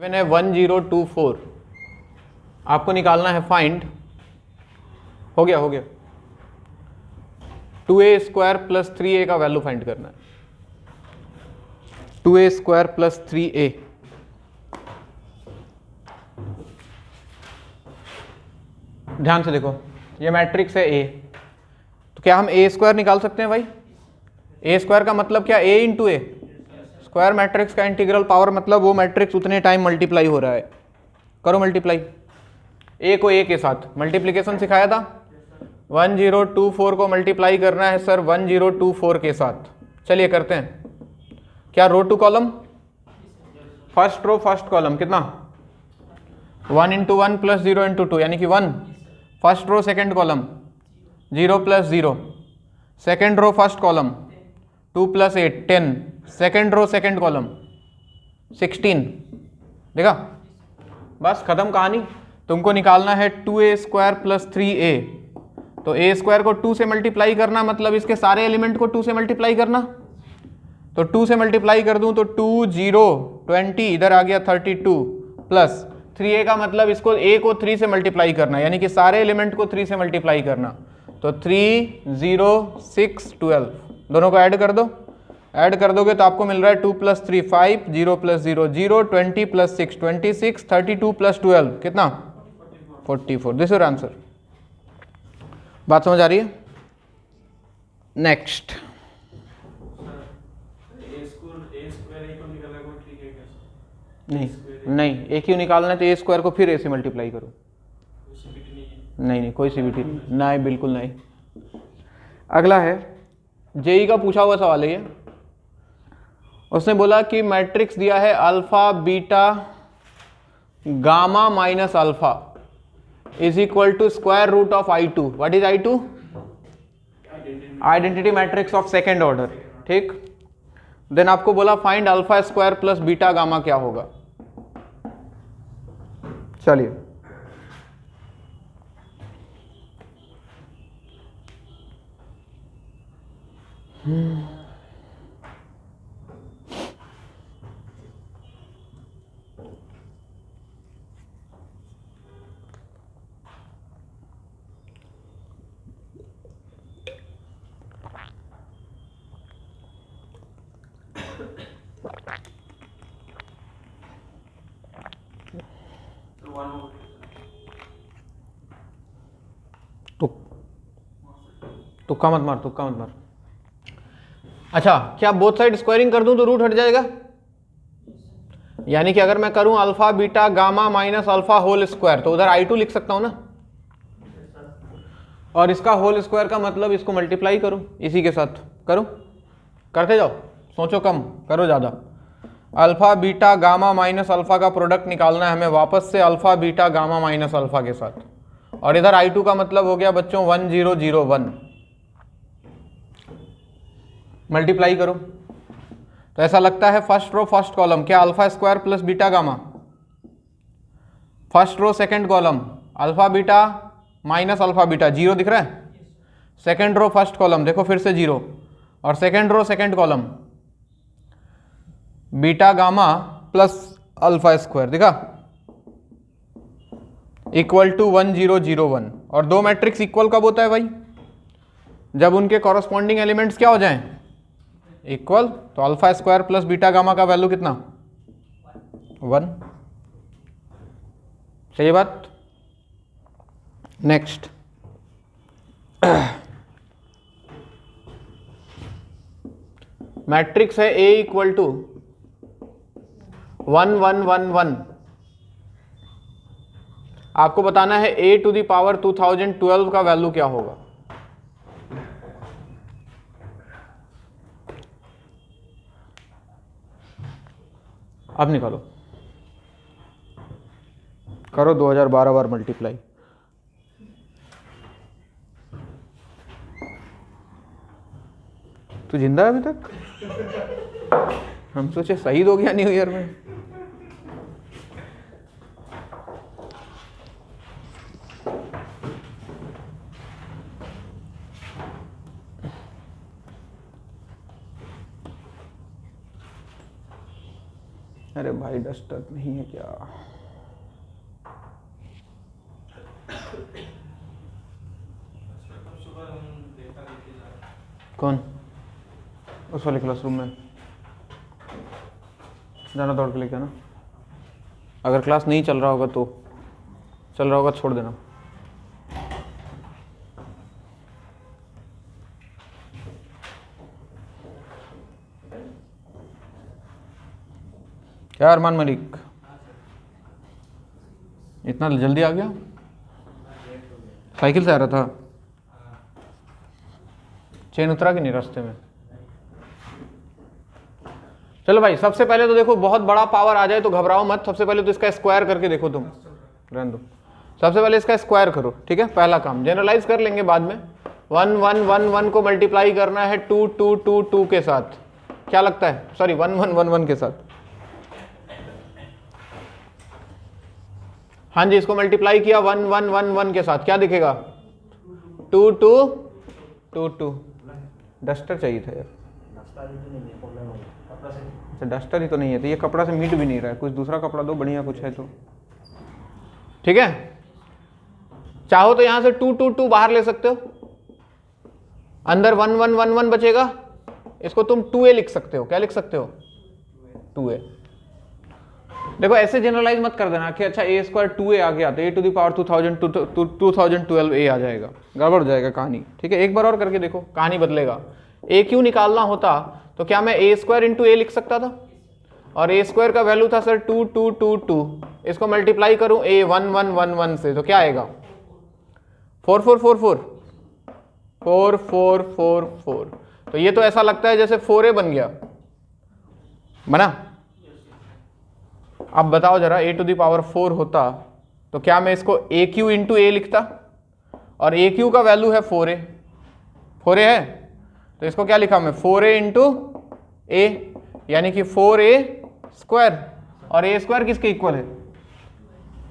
Given है 1024, आपको निकालना है फाइंड, हो गया 2a² प्लस 3a का वैल्यू फाइंड करना है। 2a² प्लस 3a, ध्यान से देखो ये मैट्रिक्स है A, तो क्या हम a² निकाल सकते हैं भाई? a² का मतलब क्या? a into A. Square matrix का इंटीग्रल पावर मतलब वो मैट्रिक्स उतने टाइम मल्टीप्लाई हो रहा है। करो मल्टीप्लाई, a को a के साथ मल्टीप्लीकेशन सिखाया था। 1024 को मल्टीप्लाई करना है सर 1024 के साथ। चलिए करते हैं। क्या row two column? First row first column कितना? 1 इंटू 1 प्लस 0 इंटू 2 यानी कि 1। First row second column 0 plus 0। Second row first column 2 plus 8 10। Second row second column 16। देखा, बस खत्म कहानी। तुमको निकालना है 2a² प्लस 3a, तो a² को 2 से मल्टीप्लाई करना मतलब इसके सारे एलिमेंट को 2 से मल्टीप्लाई करना। तो 2 से मल्टीप्लाई कर दूं तो 2 0 20, इधर आ गया 32 प्लस 3a का मतलब इसको a को 3 से मल्टीप्लाई करना, यानी कि सारे एलिमेंट को 3 से मल्टीप्लाई करना। तो 3 0 6 12, दोनों को ऐड कर दो। ऐड कर दोगे तो आपको मिल रहा है 2 प्लस 3 5, 0 प्लस 0 0, 20 प्लस 6 26, 32 प्लस 12 कितना? 44। This is answer. बात समझ आ रही है? नेक्स्ट। नहीं ए क्यों निकालना है? तो a² को फिर a से मल्टीप्लाई करो। नहीं कोई सीबीटी नहीं, बिल्कुल नहीं। अगला है जेई का पूछा हुआ सवाल है ये। उसने बोला कि मैट्रिक्स दिया है alpha beta gamma minus alpha is equal to square root of I2। What is I2? Identity matrix of second order. ठीक, देन आपको बोला फाइंड अल्फा² प्लस बीटा गामा क्या होगा। चलिए तुक्का मत मार, तुक्का मत मार। अच्छा, क्या बोथ साइड स्क्वायरिंग कर दूं तो रूट हट जाएगा? यानी कि अगर मैं करूं alpha beta gamma minus alpha whole square तो उधर I2 लिख सकता हूं ना, और इसका होल स्क्वायर का मतलब इसको मल्टीप्लाई करो इसी के साथ। करो, करते जाओ, सोचो कम करो ज़्यादा। Alpha beta gamma minus alpha का प्रोडक्ट निकालना है हमें वापस से alpha beta gamma minus alpha के साथ, और इधर I2 का मतलब हो गया बच्चों 1001। मल्टीप्लाई करो तो ऐसा लगता है फर्स्ट रो फर्स्ट कॉलम क्या अल्फा² plus beta gamma, first row second column alpha beta minus alpha beta, 0 दिख रहा है। सेकंड रो फर्स्ट कॉलम देखो फिर से 0, और second row second column beta gamma plus अल्फा² दिखा, इक्वल टू 1001। और दो मैट्रिक्स इक्वल कब होता है भाई? जब उनके कॉरस्पॉन्डिंग एलिमेंट्स क्या हो जाएं? इक्वल। तो अल्फा² प्लस बीटा गामा का वैल्यू कितना? 1। सही बात। नेक्स्ट, मैट्रिक्स है A इक्वल टू 1 1 1 1। आपको बताना है A टू द पावर 2012 का वैल्यू क्या होगा। अब निकालो, करो 2012 बार मल्टीप्लाई। तू जिंदा है अभी तक? हम सोचे शहीद हो गया न्यू ईयर में। अरे भाई डस्टर नहीं है क्या? कौन? उस वाले क्लासरूम में जाना, दौड़ के लेके आना। अगर क्लास नहीं चल रहा होगा तो, चल रहा होगा छोड़ देना। क्या अरमान मलिक, इतना जल्दी आ गया? साइकिल से आ रहा था? चेन उतरा कि नहीं रास्ते में? चलो भाई, सबसे पहले तो देखो, बहुत बड़ा पावर आ जाए तो घबराओ मत। सबसे पहले तो इसका स्क्वायर करके देखो तुम, रहने दो। सबसे पहले इसका स्क्वायर करो, ठीक है? पहला काम, जनरलाइज कर लेंगे बाद में। 1 1 1 1 को मल्टीप्लाई करना है 2 2 2 2 के साथ। क्या लगता है? सॉरी, 1 1 1 1 के साथ। हाँ जी, इसको मल्टीप्लाई किया 1 1 1 1 के साथ, क्या दिखेगा? 2 2 2 2। डस्टर चाहिए था यार। अच्छा, डस्टर ही तो नहीं है, तो ये कपड़ा से मीट भी नहीं रहा है। कुछ दूसरा कपड़ा दो, बढ़िया कुछ है तो। ठीक है, चाहो तो यहां से 2 2 2 बाहर ले सकते हो, अंदर 1 1 1 1 बचेगा। इसको तुम 2a लिख सकते हो। क्या लिख सकते हो? 2a। देखो, ऐसे जनरलाइज मत कर देना कि अच्छा a स्क्वायर 2a आ गया तो a to the power 2012 a आ जाएगा, गड़बड़ हो जाएगा कहानी। ठीक है, एक बार और करके देखो, कहानी बदलेगा। a क्यों निकालना होता तो क्या मैं a स्क्वायर इंटू a लिख सकता था? और a स्क्वायर का वैल्यू था सर 2 2 2 2। इसको मल्टीप्लाई करूं a 1 1 1 1 से, तो क्या आएगा? 4 4 4 4 4 4 4 4। तो ये तो ऐसा लगता है जैसे 4a बन गया, बना? अब बताओ जरा, a टू द पावर 4 होता तो क्या मैं इसको a क्यू इंटू a लिखता? और a क्यू का वैल्यू है 4a, 4a है, तो इसको क्या लिखा मैं? 4a इंटू a, यानी कि 4a स्क्वायर। और a स्क्वायर किसके इक्वल है?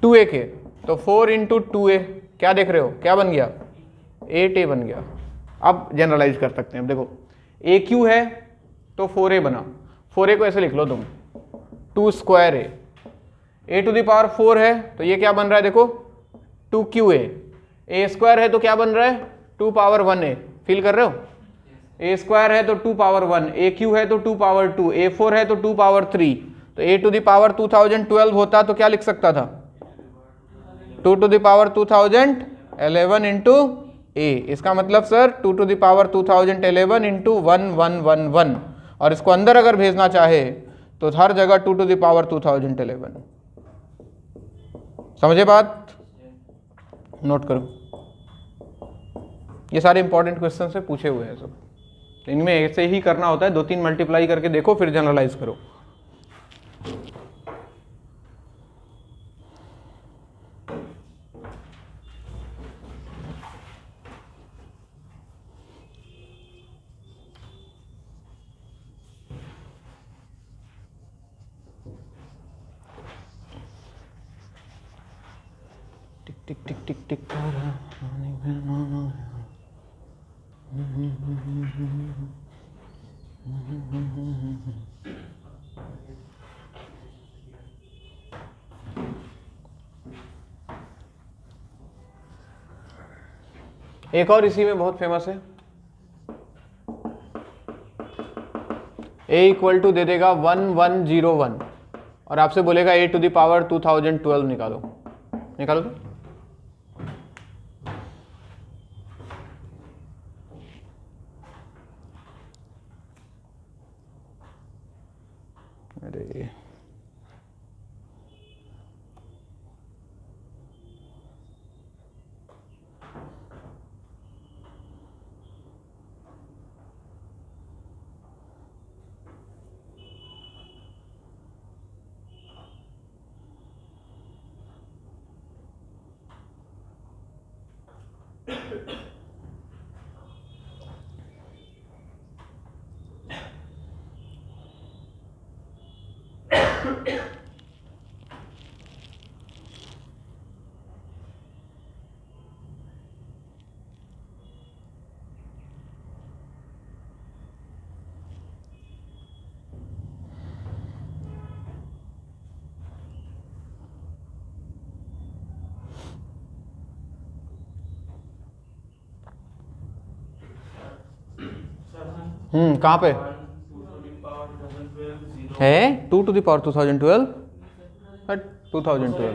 2a के। तो 4 इंटू 2a, क्या देख रहे हो? क्या बन गया? 8a बन गया। अब जनरलाइज कर सकते हैं। अब देखो, a क्यू है तो 4a बना। 4a को ऐसे लिख लो तुम, 2 square a to the power 4 है तो ये क्या बन रहा है? देखो, 2qa। a स्क्वायर है तो क्या बन रहा है? 2 पावर 1a। फील कर रहे हो? a स्क्वायर है तो 2 पावर 1, a क्यू है तो 2 पावर 2, a 4 है तो 2 पावर 3। तो a टू द पावर 2012 होता तो क्या लिख सकता था? 2 to the power 2011 into a। इसका मतलब sir 2 to the power 2011 into 1 1 1 1। और इसको अंदर अगर भेजना चाहे तो हर जगह 2 टू द पावर 2011। समझे बात? नोट करो, ये सारे इंपॉर्टेंट क्वेश्चन से पूछे हुए हैं सब। इनमें ऐसे ही करना होता है, 2-3 मल्टीप्लाई करके देखो, फिर जनरलाइज करो। टिक टिक टिक टिक टिक तारा। एक और इसी में बहुत फेमस है, a इक्वल टू दे देगा 1101 और आपसे बोलेगा a टू द पावर 2012 निकालो। निकालो तो। अरे कहाँ पे है? 2 to the power 2012 2012।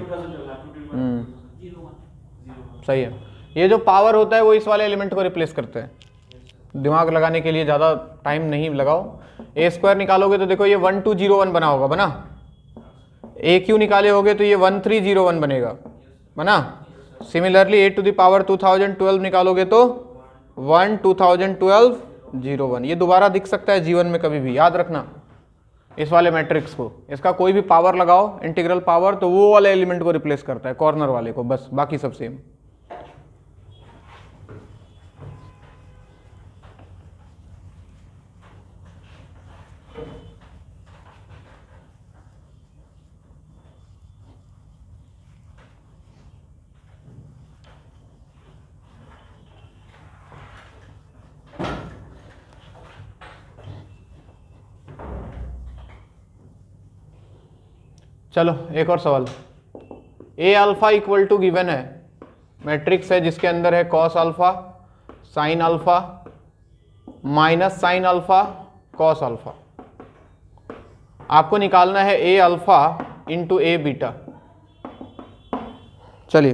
सही है। ये जो पावर होता है वो इस वाले एलिमेंट को रिप्लेस करते हैं। दिमाग लगाने के लिए ज़्यादा टाइम नहीं लगाओ। ए स्क्वायर निकालोगे तो देखो ये 1201 बना होगा, बना। ए क्यू निकाले होगे तो ये 1301 बनेगा, बना। Similarly A to the power 2012 निकालोगे तो 1 2012 01। ये दोबारा दिख सकता है जीवन में कभी भी, याद रखना इस वाले मैट्रिक्स को। इसका कोई भी पावर लगाओ, इंटीग्रल पावर, तो वो वाले एलिमेंट को रिप्लेस करता है, कॉर्नर वाले को, बस। बाकी सब सेम। चलो एक और सवाल। ए अल्फा इक्वल टू गिवन है, मैट्रिक्स है जिसके अंदर है cos alpha, sine alpha, minus sine alpha, cos alpha. आपको निकालना है ए अल्फा इंटू ए बीटा। चलिए,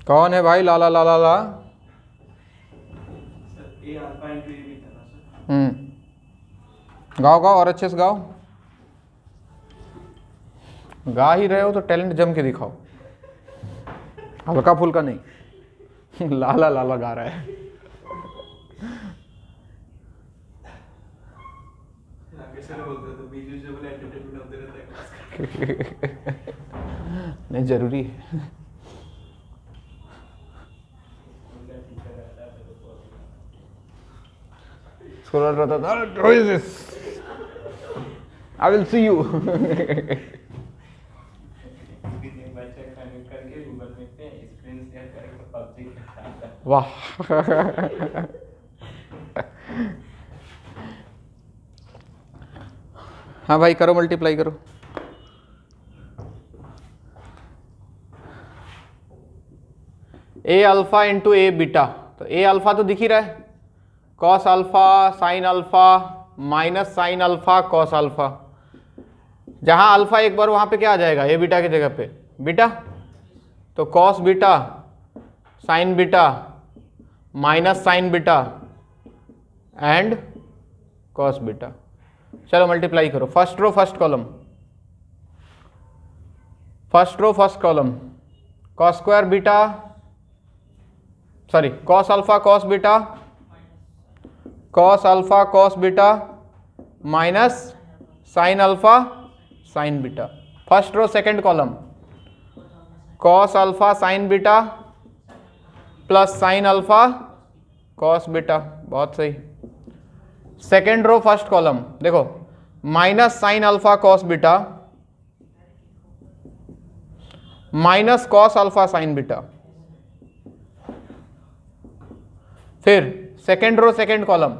कौन है भाई? लाला लाला ला। गाओ गाओ और अच्छे से गाओ। गा ही रहे हो तो टैलेंट जम के दिखाओ, हल्का फुल्का नहीं। लाला लाला गा रहा है। नहीं, जरूरी है। स्कॉलर रहता था, who is this? I will see you. वाह। हाँ भाई, करो, मल्टीप्लाई करो। ए अल्फा इंटू ए बीटा, तो ए अल्फा तो दिख ही रहा है, cos alpha sine alpha minus sine alpha cos alpha. जहां अल्फा एक बार वहां पे क्या आ जाएगा? ए बीटा की जगह पे बीटा, तो cos beta sine beta minus sine beta and cos beta. चलो मल्टीप्लाई करो, first row first column, first row first column, cos square beta, sorry cos alpha cos beta, cos alpha cos beta minus sine alpha sine beta. First row second column, cos alpha sine beta plus sine alpha cos beta. बहुत सही। Second row first column देखो, minus sine alpha cos beta minus cos alpha sine beta. फिर second row second column,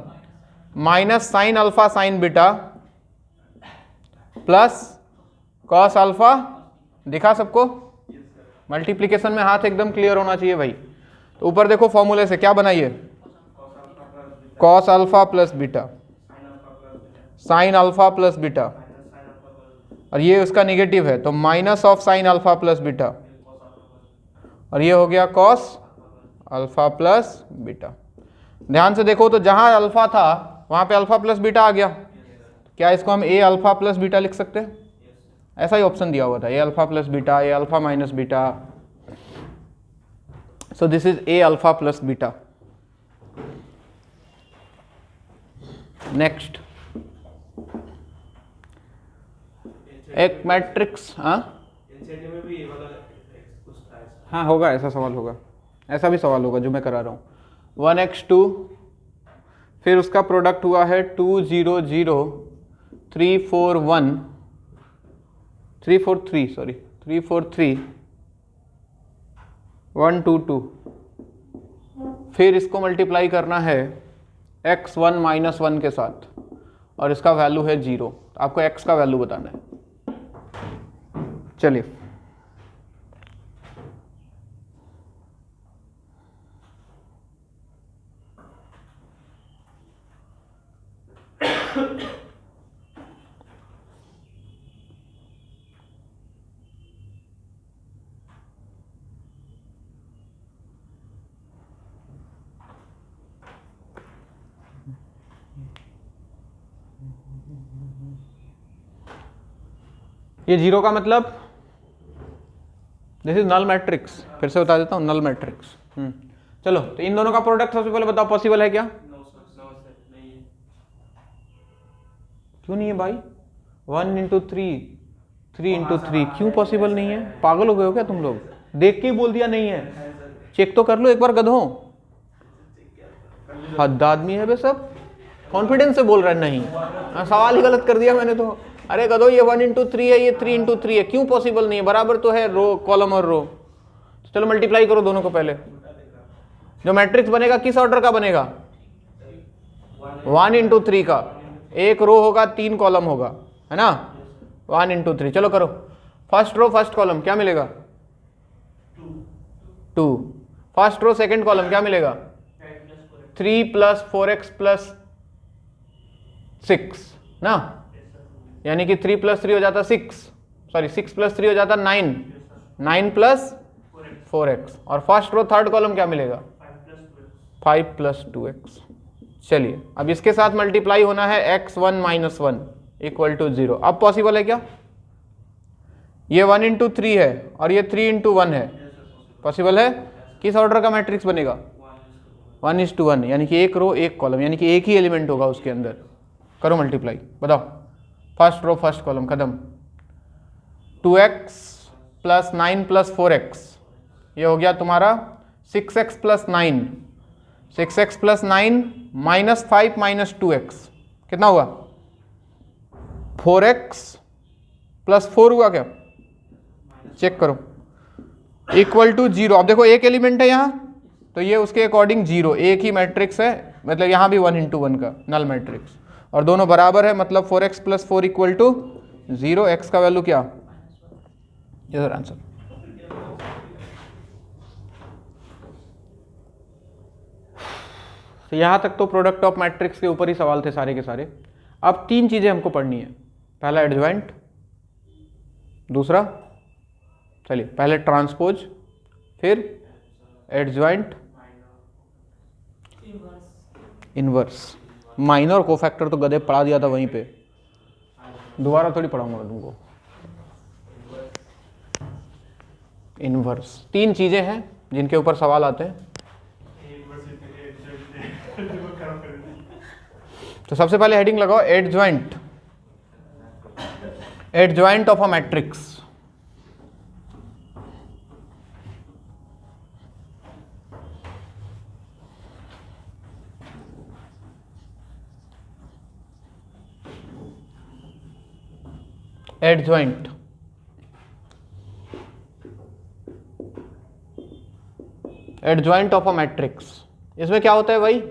minus sine alpha sine beta plus cos alpha. दिखा सबको? Multiplication में हाथ एकदम clear होना चाहिए भाई। तो ऊपर देखो फॉर्मूले से क्या बनाइए, cos alpha plus beta sine alpha plus beta, और ये उसका निगेटिव है तो minus of sine alpha plus beta, और ये हो गया कॉस अल्फा प्लस बीटा। ध्यान से देखो तो जहां अल्फा था वहां पे अल्फा प्लस बीटा आ गया। क्या इसको हम ए अल्फा प्लस बीटा लिख सकते हैं? ऐसा ही ऑप्शन दिया हुआ था, A alpha plus beta, A alpha minus beta. So this is A alpha plus beta. Next, एक मैट्रिक्स। हाँ होगा, ऐसा सवाल होगा, ऐसा भी सवाल होगा जो मैं करा रहा हूँ। 1x2, फिर उसका प्रोडक्ट हुआ है 2 0 0 3 4 1 3 4 3 सॉरी 3 4 3 1 2 2। फिर इसको मल्टीप्लाई करना है x1 माइनस 1 के साथ और इसका वैल्यू है 0। आपको x का वैल्यू बताना है। चलिए ये जीरो का मतलब दिस इज नल मैट्रिक्स, फिर से बता देता हूँ, नल मैट्रिक्स। चलो तो इन दोनों का प्रोडक्ट सबसे पहले बताओ पॉसिबल है क्या? क्यों नहीं है भाई? 1 इंटू 3 इंटू 3 क्यों पॉसिबल नहीं है? पागल हो गए हो क्या तुम लोग? देख के ही बोल दिया नहीं है, चेक तो कर लो एक बार गधों। हद आदमी है बे सब, कॉन्फिडेंस से बोल रहा है नहीं। सवाल ही गलत कर दिया मैंने तो। अरे गधो ये 1 इंटू 3 है, ये 3 इंटू 3 है, क्यों पॉसिबल नहीं है? बराबर तो है रो, कॉलम और रो। चलो मल्टीप्लाई करो दोनों को पहले। जो मैट्रिक्स बनेगा किस ऑर्डर का बनेगा? 1 इंटू 3 का। एक रो होगा 3 कॉलम होगा, है ना? 1 इंटू 3। चलो करो, फर्स्ट रो फर्स्ट कॉलम क्या मिलेगा? 2। फर्स्ट रो सेकंड कॉलम क्या मिलेगा? 3 प्लस 4x प्लस 6 ना, यानी कि 3 प्लस 3 हो जाता 6, सॉरी 6 प्लस 3 हो जाता 9, 9 प्लस 4x। और फर्स्ट रो थर्ड कॉलम क्या मिलेगा? 5 प्लस 2x। चलिए अब इसके साथ मल्टीप्लाई होना है x1 माइनस 1 इक्वल टू 0। अब पॉसिबल है क्या? ये 1 इंटू 3 है और ये 3 इंटू 1 है, पॉसिबल है? किस ऑर्डर का मैट्रिक्स बनेगा? 1:1, यानी कि एक रो एक कॉलम, यानी कि एक ही एलिमेंट होगा उसके अंदर। करो मल्टीप्लाई, बताओ। फर्स्ट रो फर्स्ट कॉलम खत्म। 2x प्लस 9 प्लस 4x, ये हो गया तुम्हारा 6x plus 9, 6x plus 9 minus 5 minus 2x कितना हुआ? 4x प्लस 4 हुआ क्या? चेक करो, इक्वल टू 0। अब देखो एक एलिमेंट है यहाँ, तो ये उसके अकॉर्डिंग 0, एक ही मैट्रिक्स है, मतलब यहाँ भी 1 इंटू 1 का नल मैट्रिक्स, और दोनों बराबर है, मतलब 4x plus 4 equal to 0। x का वैल्यू क्या? ये सर आंसर। तो यहाँ तक तो प्रोडक्ट ऑफ मैट्रिक्स के ऊपर ही सवाल थे सारे के सारे। अब 3 चीज़ें हमको पढ़नी है। पहला एडजॉइंट, दूसरा चलिए पहले ट्रांसपोज, फिर एडजॉइंट, इनवर्स। माइनर कोफैक्टर तो गधे पढ़ा दिया था वहीं पे, दोबारा थोड़ी पढ़ाऊंगा तुमको। इनवर्स 3 चीजें हैं जिनके ऊपर सवाल आते हैं। तो सबसे पहले हेडिंग लगाओ adjoint, adjoint of a matrix. Adjoint adjoint of a matrix, इसमें क्या होता है भाई?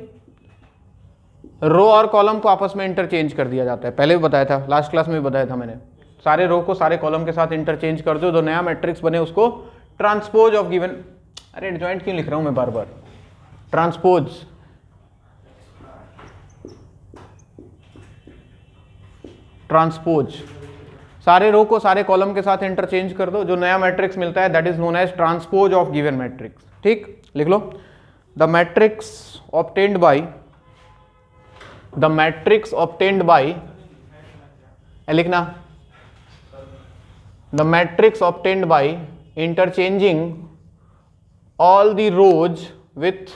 रो और कॉलम को आपस में इंटरचेंज कर दिया जाता है। पहले भी बताया था, लास्ट क्लास में भी बताया था मैंने। सारे रो को सारे कॉलम के साथ इंटरचेंज कर दो, जो नया मैट्रिक्स बने उसको ट्रांसपोज ऑफ गिवन। अरे एडजॉइंट क्यों लिख रहा हूं मैं बार बार? ट्रांसपोज, ट्रांसपोज, सारे रो को सारे कॉलम के साथ इंटरचेंज कर दो, जो नया मैट्रिक्स मिलता है that is known as transpose of given matrix. ठीक, लिख लो। The matrix obtained by, the matrix obtained by, लिखना, the matrix obtained by interchanging all the rows with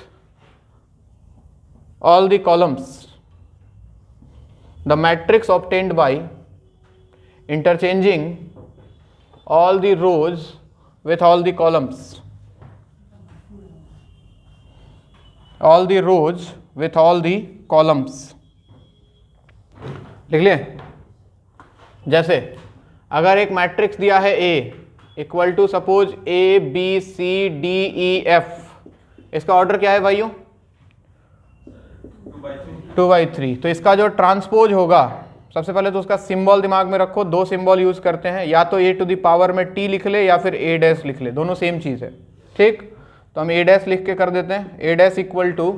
all the columns, the matrix obtained by interchanging all the rows with all the columns, all the rows with all the columns। लिख लिए? जैसे अगर एक matrix दिया है A equal to suppose ABCDEF, इसका order क्या है भाइयों? 2/3। तो इसका जो ट्रांसपोज होगा, सबसे पहले तो उसका सिंबल दिमाग में रखो। 2 सिंबल यूज करते हैं, या तो A टू द पावर में T लिख ले या फिर A डैश लिख ले, दोनों सेम चीज है। ठीक, तो हम A डैश लिख के कर देते हैं। A dash equal to,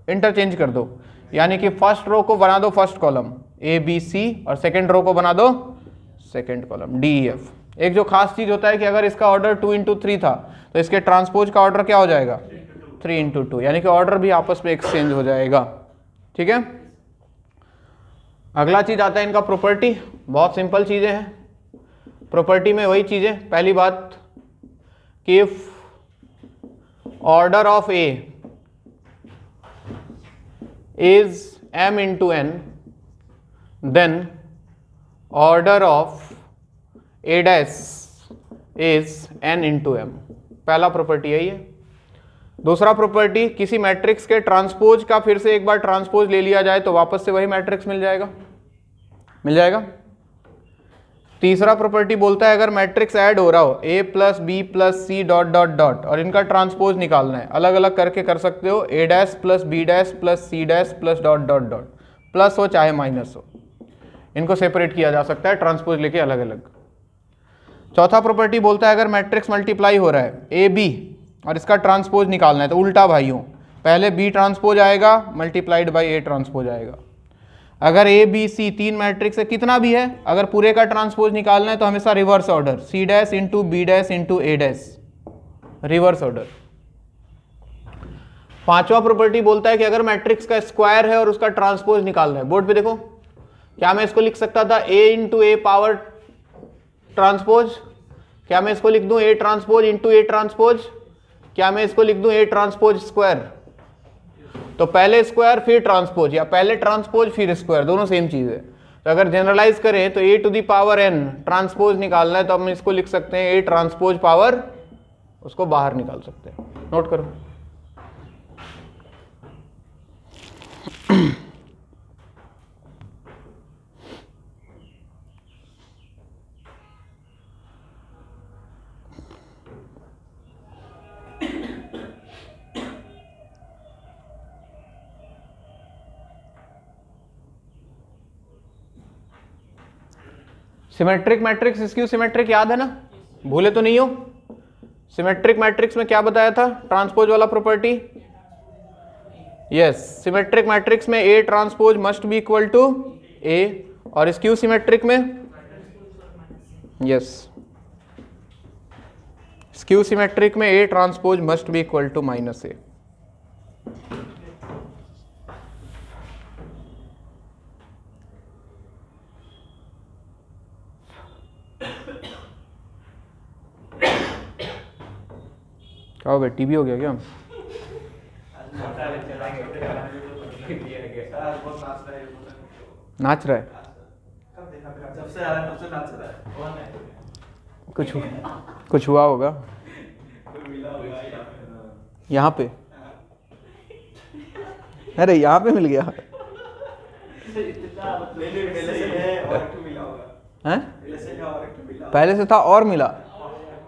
interchange कर दो, यानी कि फर्स्ट रो को बना दो first column, A B C और सेकेंड रो को बना दो second column D E F. एक जो खास चीज होता है कि अगर इसका ऑर्डर 2 into 3 था तो इसके ट्रांसपोज का ऑर्डर क्या हो जाएगा 3 into 2, यानी कि ऑर्डर भी आपस में एक्सचेंज हो जाएगा। ठीक है, अगला चीज आता है इनका प्रॉपर्टी। बहुत सिंपल चीजें हैं प्रॉपर्टी में, वही चीजें। पहली बात कि if order of A is m into n then order of a dash is n into m। पहला प्रॉपर्टी यही है। दूसरा प्रॉपर्टी, किसी मैट्रिक्स के ट्रांसपोज का फिर से एक बार ट्रांसपोज ले लिया जाए तो वापस से वही मैट्रिक्स मिल जाएगा। तीसरा प्रॉपर्टी बोलता है अगर मैट्रिक्स ऐड हो रहा हो a plus B plus C dot dot dot और इनका ट्रांसपोज निकालना है, अलग अलग करके कर सकते हो, a dash plus B dash plus C dash plus dot dot dot, plus हो चाहे माइनस हो, इनको सेपरेट किया जा सकता है ट्रांसपोज लेके अलग अलग। चौथा प्रॉपर्टी बोलता है अगर मैट्रिक्स मल्टीप्लाई हो रहा है ए बी और इसका ट्रांसपोज निकालना है तो उल्टा भाइयों, पहले बी ट्रांसपोज आएगा मल्टीप्लाइड बाई ए ट्रांसपोज आएगा। अगर ए बी सी तीन मैट्रिक्स है, कितना भी है, अगर पूरे का ट्रांसपोज निकालना है तो हमेशा reverse order, C dash into B dash into A dash, reverse order. पांचवा प्रॉपर्टी बोलता है कि अगर मैट्रिक्स का स्क्वायर है और उसका ट्रांसपोज निकालना है, बोर्ड पे देखो, क्या मैं इसको लिख सकता था a into A power transpose, क्या मैं इसको लिख दूं a transpose into A transpose, क्या मैं इसको लिख दूं a ट्रांसपोज स्क्वायर। तो पहले स्क्वायर फिर ट्रांसपोज, या पहले ट्रांसपोज फिर स्क्वायर, दोनों सेम चीज है। तो अगर जनरलाइज करें तो a to the power n transpose निकालना है तो हम इसको लिख सकते हैं a ट्रांसपोज पावर, उसको बाहर निकाल सकते हैं। नोट करो। सिमेट्रिक मैट्रिक्स, स्क्यू सिमेट्रिक याद है ना, भूले तो नहीं हो। सिमेट्रिक मैट्रिक्स में क्या बताया था, ट्रांसपोज वाला प्रॉपर्टी। यस, सिमेट्रिक मैट्रिक्स में A transpose must be equal to A, और स्क्यू सिमेट्रिक में यस, स्क्यू सिमेट्रिक में A transpose must be equal to minus A. क्या हो गया, टीबी हो गया क्या? नाच रहा है कुछ हुआ होगा यहाँ पे, अरे यहाँ पे मिल गया हैं? पहले से था और मिला,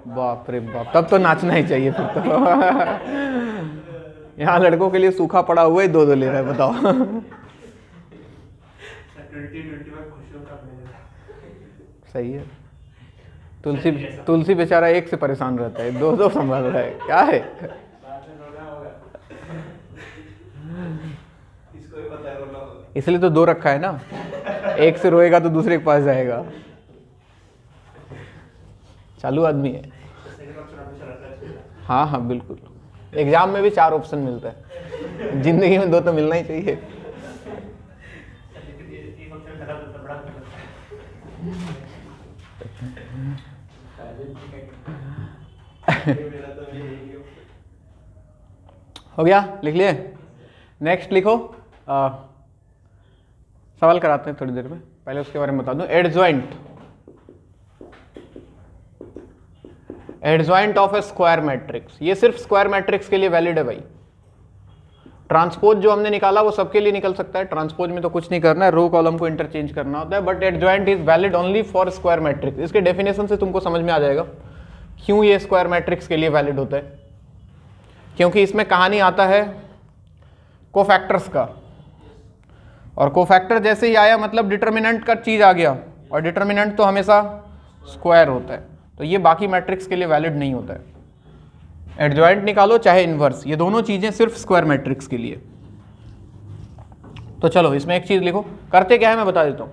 बाप रे बाप, तब तो नाचना ही चाहिए फिर तो। यहाँ लड़कों के लिए सूखा पड़ा हुआ है, दो दो ले रहा है, बताओ। सही है, तुलसी बेचारा एक से परेशान रहता है, दो दो संभाल रहा है, क्या है? इसलिए तो दो रखा है ना, एक से रोएगा तो दूसरे के पास जाएगा। चालू आदमी है। हाँ हाँ बिल्कुल, एग्जाम में भी 4 ऑप्शन मिलता है, जिंदगी में 2 तो मिलना ही चाहिए। हो गया, लिख लिए? नेक्स्ट लिखो। सवाल कराते हैं थोड़ी देर में, पहले उसके बारे में बता दूं। Adjoint of A square matrix, ये सिर्फ स्क्वायर मैट्रिक्स के लिए वैलिड है भाई। ट्रांसपोज जो हमने निकाला वो सबके लिए निकल सकता है, ट्रांसपोज में तो कुछ नहीं करना है, रो कॉलम को इंटरचेंज करना होता है, but adjoint is valid only for square matrix. इसके डेफिनेशन से तुमको समझ में आ जाएगा क्यों ये स्क्वायर मैट्रिक्स के लिए वैलिड होता है, क्योंकि इसमें कहानी आता है कोफैक्टर्स का, और कोफैक्टर जैसे ही आया मतलब डिटर्मिनेंट का चीज आ गया, और डिटर्मिनेंट तो हमेशा स्क्वायर होता है, तो ये बाकी मैट्रिक्स के लिए वैलिड नहीं होता है। एडजॉइंट निकालो चाहे इनवर्स, ये दोनों चीजें सिर्फ स्क्वायर मैट्रिक्स के लिए। तो चलो इसमें एक चीज़ लिखो, करते क्या है मैं बता देता हूँ।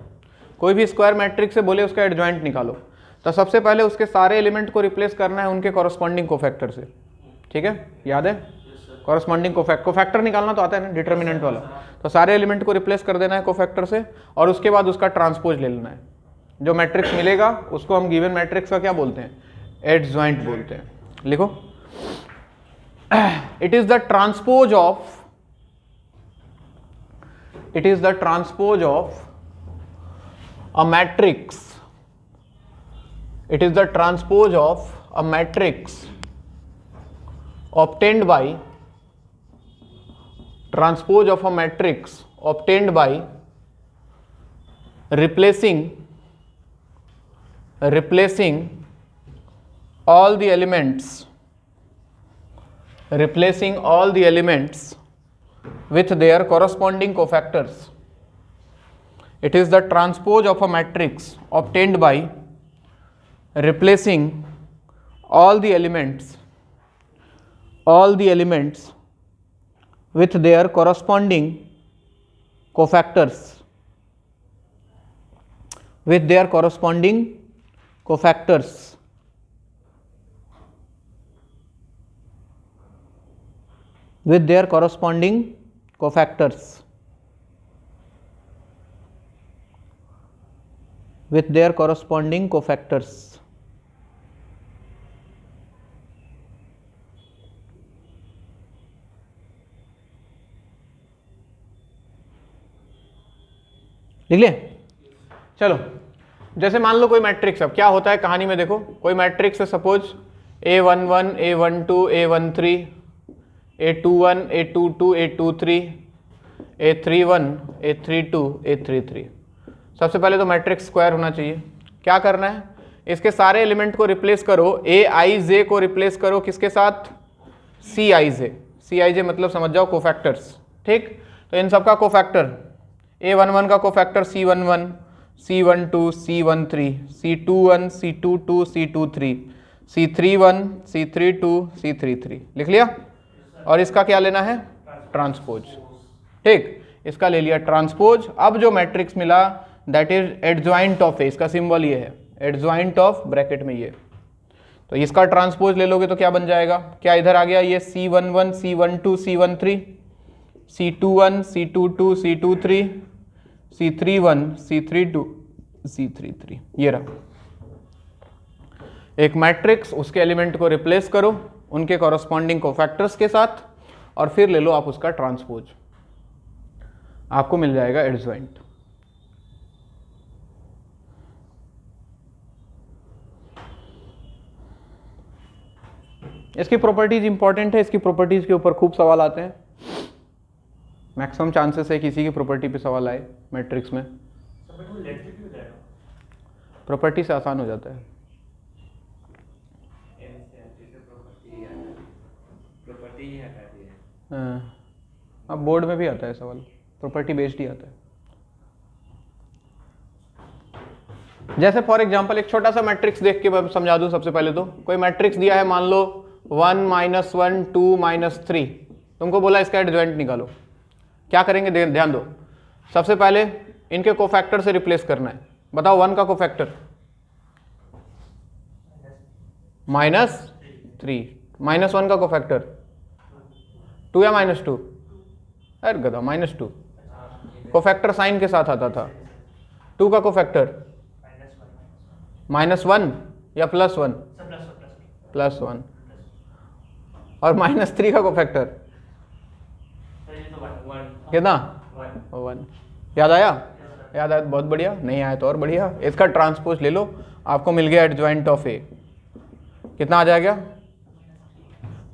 कोई भी स्क्वायर मैट्रिक्स से बोले उसका एडजॉइंट निकालो, तो सबसे पहले उसके सारे एलिमेंट को रिप्लेस करना है उनके कॉरस्पॉन्डिंग कोफैक्टर से, ठीक है, याद है? कॉरस्पॉन्डिंग कोफैक्टर निकालना तो आता है ना, डिटर्मिनेंट वाला। तो सारे एलिमेंट को रिप्लेस कर देना है कोफैक्टर से, और उसके बाद उसका ट्रांसपोज ले लेना है। जो मैट्रिक्स मिलेगा उसको हम गिवन मैट्रिक्स का क्या बोलते हैं? एडजॉइंट बोलते हैं। लिखो, it is the transpose of a matrix. It is the transpose of a matrix obtained by replacing all the elements with their corresponding cofactors. It is the transpose of a matrix obtained by replacing all the elements with their corresponding cofactors. With their corresponding cofactors. With their corresponding cofactors. With their corresponding cofactors. लिख लिए? चलो, जैसे मान लो कोई matrix, अब क्या होता है कहानी में देखो, कोई मैट्रिक्स है suppose A11, A12, A13, A21, A22, A23, A31, A32, A33। सबसे पहले तो मैट्रिक्स स्क्वायर होना चाहिए। क्या करना है, इसके सारे एलिमेंट को रिप्लेस करो, Aij को रिप्लेस करो किसके साथ? Cij। Cij मतलब समझ जाओ कोफैक्टर्स, ठीक। तो इन सबका कोफैक्टर, A11 का cofactor C11, C12, C13, C21, C22, C23, C31, C32, C33, लिख लिया। और इसका क्या लेना है? ट्रांसपोज, ठीक। इसका ले लिया ट्रांसपोज। अब जो मैट्रिक्स मिला that is adjoint of A, इसका सिंबल ये है, एडजॉइंट ऑफ ब्रैकेट में ये। तो इसका ट्रांसपोज ले लोगे तो क्या बन जाएगा? क्या इधर आ गया ये C11, C12, C13, C21, C22, C23, C31, C32, C33, ये रहा एक मैट्रिक्स। उसके एलिमेंट को रिप्लेस करो उनके कॉरस्पॉन्डिंग कोफैक्टर्स के साथ, और फिर ले लो आप उसका ट्रांसपोज, आपको मिल जाएगा एडजॉइंट। इसकी प्रॉपर्टीज इंपॉर्टेंट है, इसकी प्रॉपर्टीज के ऊपर खूब सवाल आते हैं। मैक्सिमम चांसेस है किसी की प्रॉपर्टी पे सवाल आए मैट्रिक्स में। प्रॉपर्टी से आसान हो जाता है। अब बोर्ड में भी आता है सवाल, प्रॉपर्टी बेस्ड ही आता है। जैसे फॉर एग्जांपल एक छोटा सा मैट्रिक्स देख के मैं समझा दूं। सबसे पहले तो कोई मैट्रिक्स दिया है, मान लो 1 -1 2 -3, तुमको बोला इसका एडजॉइंट निकालो। क्या करेंगे? ध्यान दो, सबसे पहले इनके कोफैक्टर से रिप्लेस करना है। बताओ 1 का कोफैक्टर -3, -1 का कोफैक्टर 2 या -2? अरे गधा, -2 कोफैक्टर साइन के साथ आता था। 2 का कोफैक्टर -1 या +1? +1। और -3 का कोफैक्टर कितना? 1। याद आया? याद आया, बहुत बढ़िया। नहीं आया तो और बढ़िया। इसका ट्रांसपोज ले लो, आपको मिल गया एडजॉइंट ऑफ ए। कितना आ जाएगा?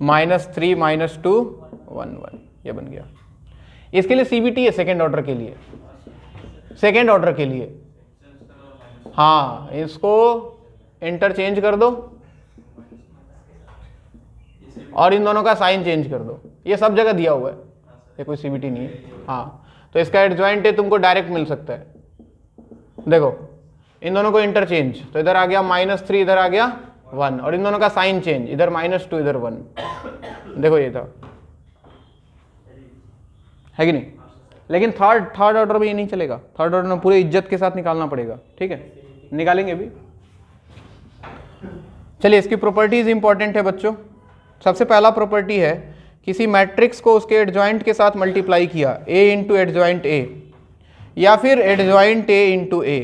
-3 -2 1 1, ये बन गया। इसके लिए सीबीटी है सेकेंड ऑर्डर के लिए, सेकेंड ऑर्डर के लिए। हाँ, इसको इंटरचेंज कर दो और इन दोनों का साइन चेंज कर दो। ये सब जगह दिया हुआ है, ये कोई सीबीटी नहीं है। हाँ, तो इसका एडजॉइंट है, तुमको डायरेक्ट मिल सकता है। देखो इन दोनों को इंटरचेंज, तो इधर आ गया -3, इधर आ गया 1, और इन दोनों का साइन चेंज, इधर -2 इधर 1। देखो ये था, है कि नहीं? लेकिन थर्ड ऑर्डर में ये नहीं चलेगा, थर्ड ऑर्डर में पूरे इज्जत के साथ निकालना पड़ेगा, ठीक है, निकालेंगे भी। चलिए इसकी प्रॉपर्टीज इंपॉर्टेंट है बच्चों। सबसे पहला प्रॉपर्टी है, किसी मैट्रिक्स को उसके एडजॉइंट के साथ मल्टीप्लाई किया, ए इंटू एडजॉइंट ए या फिर एडजॉइंट ए इंटू ए,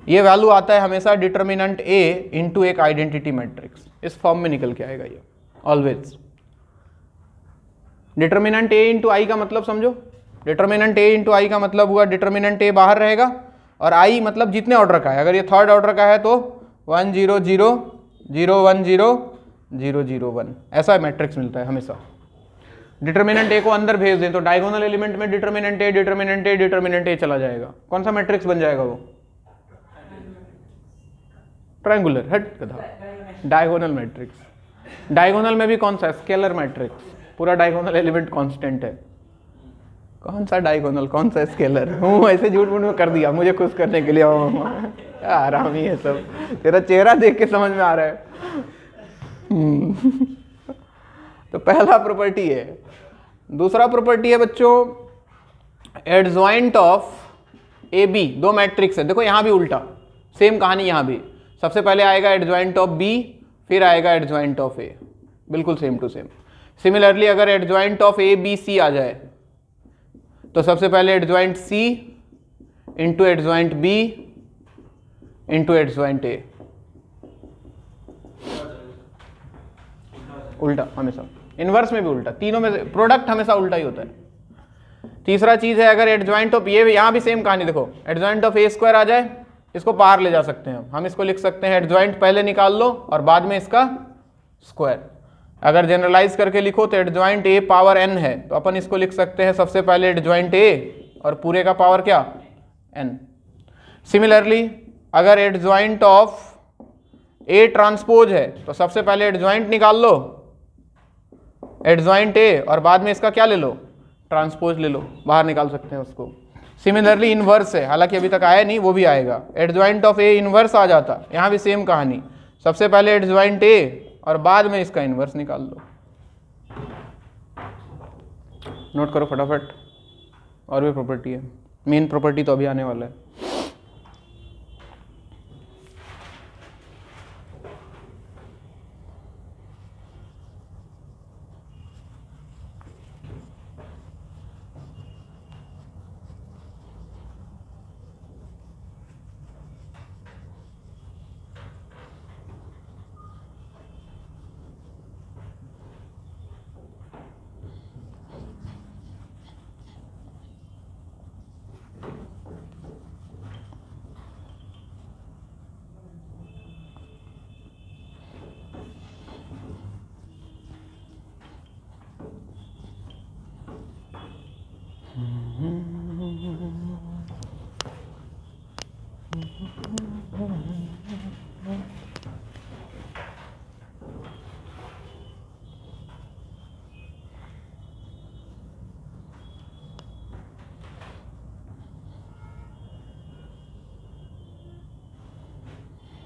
ये वैल्यू आता है हमेशा डिटर्मिनेंट ए इंटू एक आइडेंटिटी मैट्रिक्स, इस फॉर्म में निकल के आएगा ये ऑलवेज। डिटर्मिनेंट ए इंटू आई का मतलब समझो, डिटर्मिनेंट ए इंटू आई का मतलब हुआ डिटर्मिनेंट ए बाहर रहेगा और आई मतलब जितने ऑर्डर का है, अगर ये थर्ड ऑर्डर का है तो 1 0 0 0 1 0 0 0 1, ऐसा मैट्रिक्स मिलता है हमेशा। डिटर्मिनेंट ए को अंदर भेज दें तो डायगोनल एलिमेंट में determinant A determinant A determinant A चला जाएगा, कौन सा मैट्रिक्स बन जाएगा वो? ट्रायंगुलर, हट कथा, डायगोनल मैट्रिक्स। डायगोनल में भी कौन सा? स्केलर मैट्रिक्स, पूरा डायगोनल एलिमेंट कांस्टेंट है। कौन सा डायगोनल, कौन सा स्केलर? हूँ ऐसे झूठ मूठ में कर दिया मुझे खुश करने के लिए। आराम ही है सब, तेरा चेहरा देख के समझ में आ रहा है। तो पहला प्रॉपर्टी है। दूसरा प्रॉपर्टी है बच्चों, एडजॉइंट ऑफ ए बी, दो मैट्रिक्स है, देखो यहाँ भी उल्टा सेम कहानी, यहाँ भी सबसे पहले आएगा एडजॉइंट ऑफ बी, फिर आएगा एडजॉइंट ऑफ ए, बिल्कुल सेम टू सेम। सिमिलरली अगर adjoint of A B C आ जाए तो सबसे पहले adjoint C into adjoint B into adjoint A, उल्टा हमेशा, इनवर्स में भी उल्टा, तीनों में प्रोडक्ट हमेशा उल्टा ही होता है। तीसरा चीज है, अगर एडजॉइंट ऑफ ये, यहां भी सेम कहानी, देखो एडजॉइंट ऑफ ए स्क्वायर आ जाए, इसको बाहर ले जा सकते हैं हम इसको लिख सकते हैं एडजॉइंट पहले निकाल लो और बाद में इसका स्क्वायर। अगर जनरलाइज करके लिखो तो एडजॉइंट ए पावर एन है, तो अपन इसको लिख सकते हैं सबसे पहले एडजॉइंट ए और पूरे का पावर क्या? एन। सिमिलरली अगर एडजॉइंट ऑफ ए ट्रांसपोज है तो सबसे पहले एडजॉइंट निकाल लो एडजॉइंट ए और बाद में इसका क्या ले लो? ट्रांसपोज ले लो, बाहर निकाल सकते हैं उसको। सिमिलरली इनवर्स है, हालांकि अभी तक आया नहीं, वो भी आएगा। एडजॉइंट ऑफ ए इनवर्स आ जाता, यहाँ भी सेम कहानी, सबसे पहले एडजॉइंट ए और बाद में इसका इनवर्स निकाल लो। नोट करो फटाफट, और भी प्रॉपर्टी है, मेन प्रॉपर्टी तो अभी आने वाला है।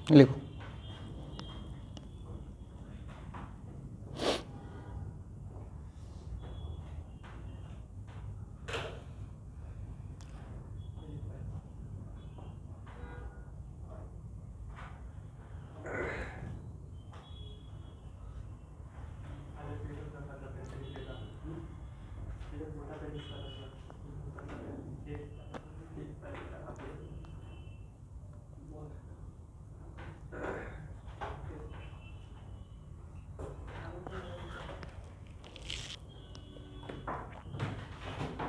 लिखो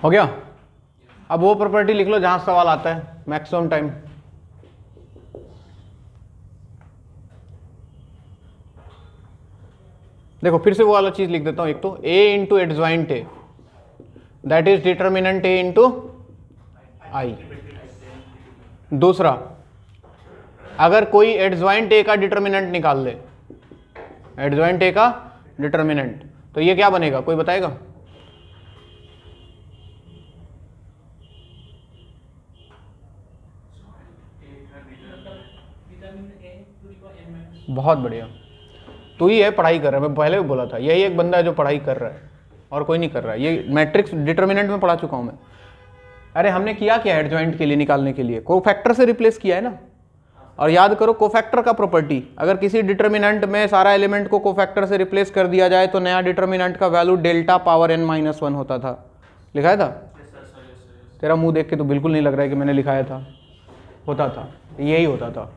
हो गया। अब वो प्रॉपर्टी लिख लो जहां सवाल आता है, मैक्सिमम टाइम। देखो फिर से वो वाला चीज लिख देता हूं, एक तो a into adjoint A that is determinant a into I. दूसरा, अगर कोई एडजॉइंट ए का डिटर्मिनेंट निकाल ले, एडजॉइंट ए का डिटर्मिनेंट, तो ये क्या बनेगा, कोई बताएगा? बहुत बढ़िया, तू ही है पढ़ाई कर रहा है, मैं पहले भी बोला था, यही एक बंदा है जो पढ़ाई कर रहा है। और कोई नहीं कर रहा है। ये मैट्रिक्स डिटर्मिनेंट में पढ़ा चुका हूँ मैं। अरे हमने किया क्या एडजॉइंट के लिए निकालने के लिए, कोफैक्टर से रिप्लेस किया है ना। और याद करो कोफैक्टर का प्रॉपर्टी, अगर किसी डिटर्मिनेंट में सारा एलिमेंट को कोफैक्टर से रिप्लेस कर दिया जाए तो नया डिटर्मिनेंट का वैल्यू डेल्टा पावर n-1 होता था। लिखाया था? तेरा मुंह देख के तो बिल्कुल नहीं लग रहा है कि मैंने लिखाया था। होता था, यही होता था।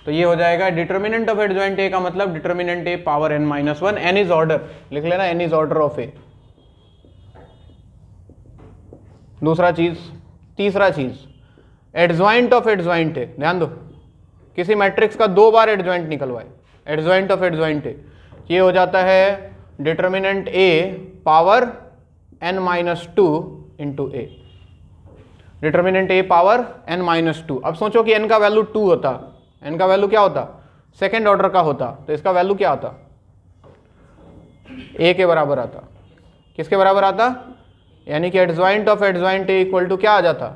तो ये हो जाएगा डिटर्मिनेंट ऑफ एडजॉइंट ए का मतलब determinant A power n-1, n is order, लिख लेना n इज ऑर्डर ऑफ ए। दूसरा चीज, तीसरा चीज एडजॉइंट ऑफ एडजॉइंट ए। ध्यान दो, किसी मैट्रिक्स का 2 बार एडजॉइंट निकलवाए, एडजॉइंट ऑफ एडजॉइंट ए, ये हो जाता है determinant A power n-2 into A. Determinant A power n-2। अब सोचो कि n का वैल्यू 2 होता, n का वैल्यू क्या होता, सेकेंड ऑर्डर का होता, तो इसका वैल्यू क्या आता, a के बराबर आता। किसके बराबर आता, यानी कि adjoint of adjoint A equal to क्या आ जाता।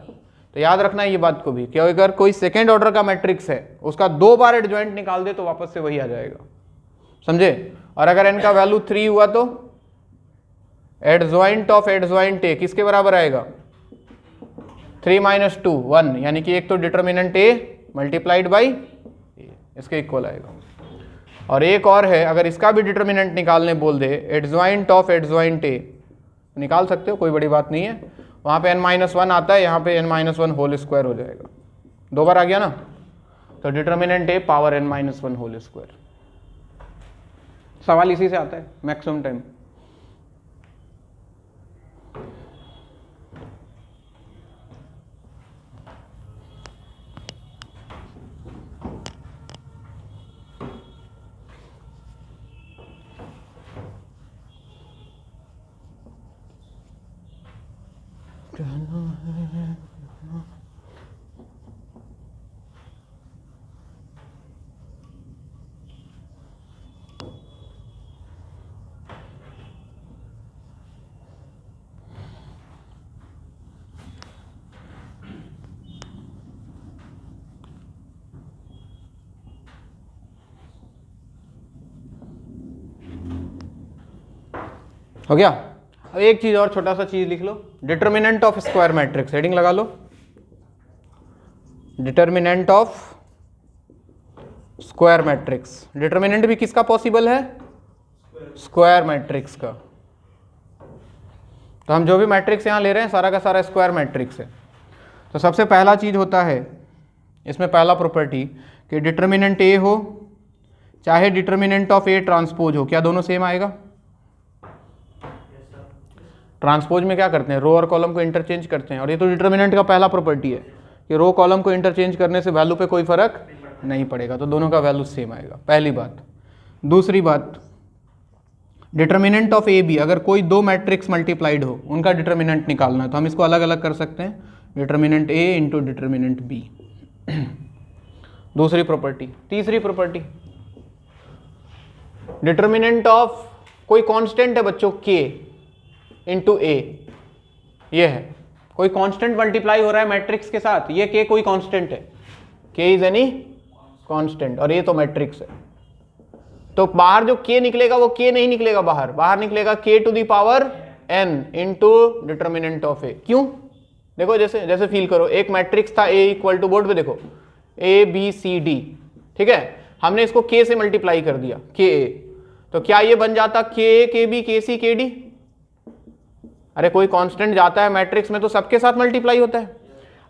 तो याद रखना ये बात को भी कि अगर कोई सेकेंड ऑर्डर का मैट्रिक्स है उसका 2 बार एडजॉइंट निकाल दे तो वापस से वही आ जाएगा, समझे। और अगर n का वैल्यू 3 हुआ तो एडजॉइंट ऑफ एडजॉइंट ए किसके बराबर आएगा, 3 - 2 1, यानी कि एक तो डिटर्मिनेंट ए मल्टीप्लाइड बाई ए, इसके इक्वल आएगा। और एक और है, अगर इसका भी डिटर्मिनेंट निकालने बोल दे, एडजॉइंट ऑफ एडजॉइंट ए, निकाल सकते हो, कोई बड़ी बात नहीं है। वहाँ पे n-1 आता है, यहाँ पे n-1 होल स्क्वायर हो जाएगा। 2 बार आ गया ना, तो determinant A power n-1 whole square. सवाल इसी से आता है मैक्सिमम टाइम। हो गया। अब एक चीज और, छोटा सा चीज लिख लो, determinant of square matrix, heading लगा लो, determinant of square matrix. Determinant भी किसका पॉसिबल है, स्क्वायर मैट्रिक्स का। तो हम जो भी मैट्रिक्स यहां ले रहे हैं सारा का सारा स्क्वायर मैट्रिक्स है। तो सबसे पहला चीज होता है इसमें, पहला प्रॉपर्टी कि डिटर्मिनेंट ए हो चाहे डिटर्मिनेंट ऑफ ए ट्रांसपोज हो, क्या दोनों सेम आएगा। ट्रांसपोज में क्या करते हैं, रो और कॉलम को इंटरचेंज करते हैं, और ये तो डिटर्मिनेंट का पहला प्रॉपर्टी है कि रो कॉलम को इंटरचेंज करने से वैल्यू पे कोई फर्क नहीं पड़ेगा, तो दोनों का वैल्यू सेम आएगा, पहली बात। दूसरी बात, डिटर्मिनेंट ऑफ ए बी, अगर कोई 2 मैट्रिक्स मल्टीप्लाइड हो उनका डिटर्मिनेंट निकालना है तो हम इसको अलग अलग कर सकते हैं, डिटर्मिनेंट ए इंटू डिटर्मिनेंट बी। दूसरी प्रॉपर्टी। तीसरी प्रॉपर्टी, डिटर्मिनेंट ऑफ कोई कांस्टेंट है बच्चों के इंटू ए, ये है कोई कांस्टेंट मल्टीप्लाई हो रहा है मैट्रिक्स के साथ, ये के कोई कांस्टेंट है, के इज एनी कांस्टेंट, और ये तो मैट्रिक्स है। तो बाहर जो के निकलेगा वो के नहीं निकलेगा बाहर, बाहर निकलेगा के to the power n into determinant of A. क्यों, देखो जैसे जैसे फील करो, एक मैट्रिक्स था ए इक्वल टू, बोर्ड पे देखो, ए बी सी डी, ठीक है, हमने इसको के से मल्टीप्लाई कर दिया, के ए, तो क्या ये बन जाता के ए के बी के सी के डी। अरे कोई कांस्टेंट जाता है मैट्रिक्स में तो सबके साथ मल्टीप्लाई होता है।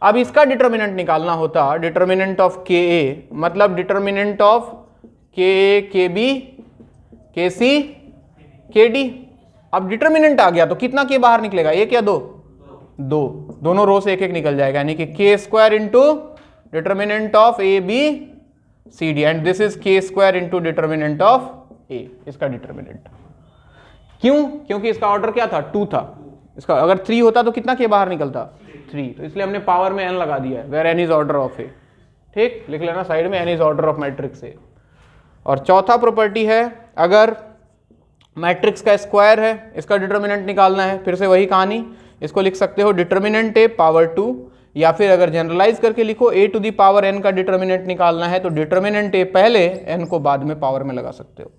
अब इसका डिटर्मिनेंट निकालना होता, डिटर्मिनेंट ऑफ के ए मतलब डिटर्मिनेंट ऑफ के ए के बी के सी के डी। अब डिटर्मिनेंट आ गया तो कितना के बाहर निकलेगा, एक या दो, दो, दोनों रो से एक एक निकल जाएगा, यानी कि K square into determinant of A B C D, and this is K square into determinant of A, इसका डिटर्मिनेंट। क्यों, क्योंकि इसका ऑर्डर क्या था, 2 था, इसका अगर 3 होता तो कितना के बाहर निकलता, 3, तो इसलिए हमने पावर में n लगा दिया है, where n is order of A. ठीक, लिख लेना साइड में, n is order of matrix A. और चौथा प्रॉपर्टी है, अगर मैट्रिक्स का स्क्वायर है, इसका डिटर्मिनेंट निकालना है, फिर से वही कहानी, इसको लिख सकते हो डिटर्मिनेंट ए पावर 2, या फिर अगर जनरलाइज करके लिखो a to the power n का डिटर्मिनेंट निकालना है तो डिटर्मिनेंट ए पहले, n को बाद में पावर में लगा सकते हो।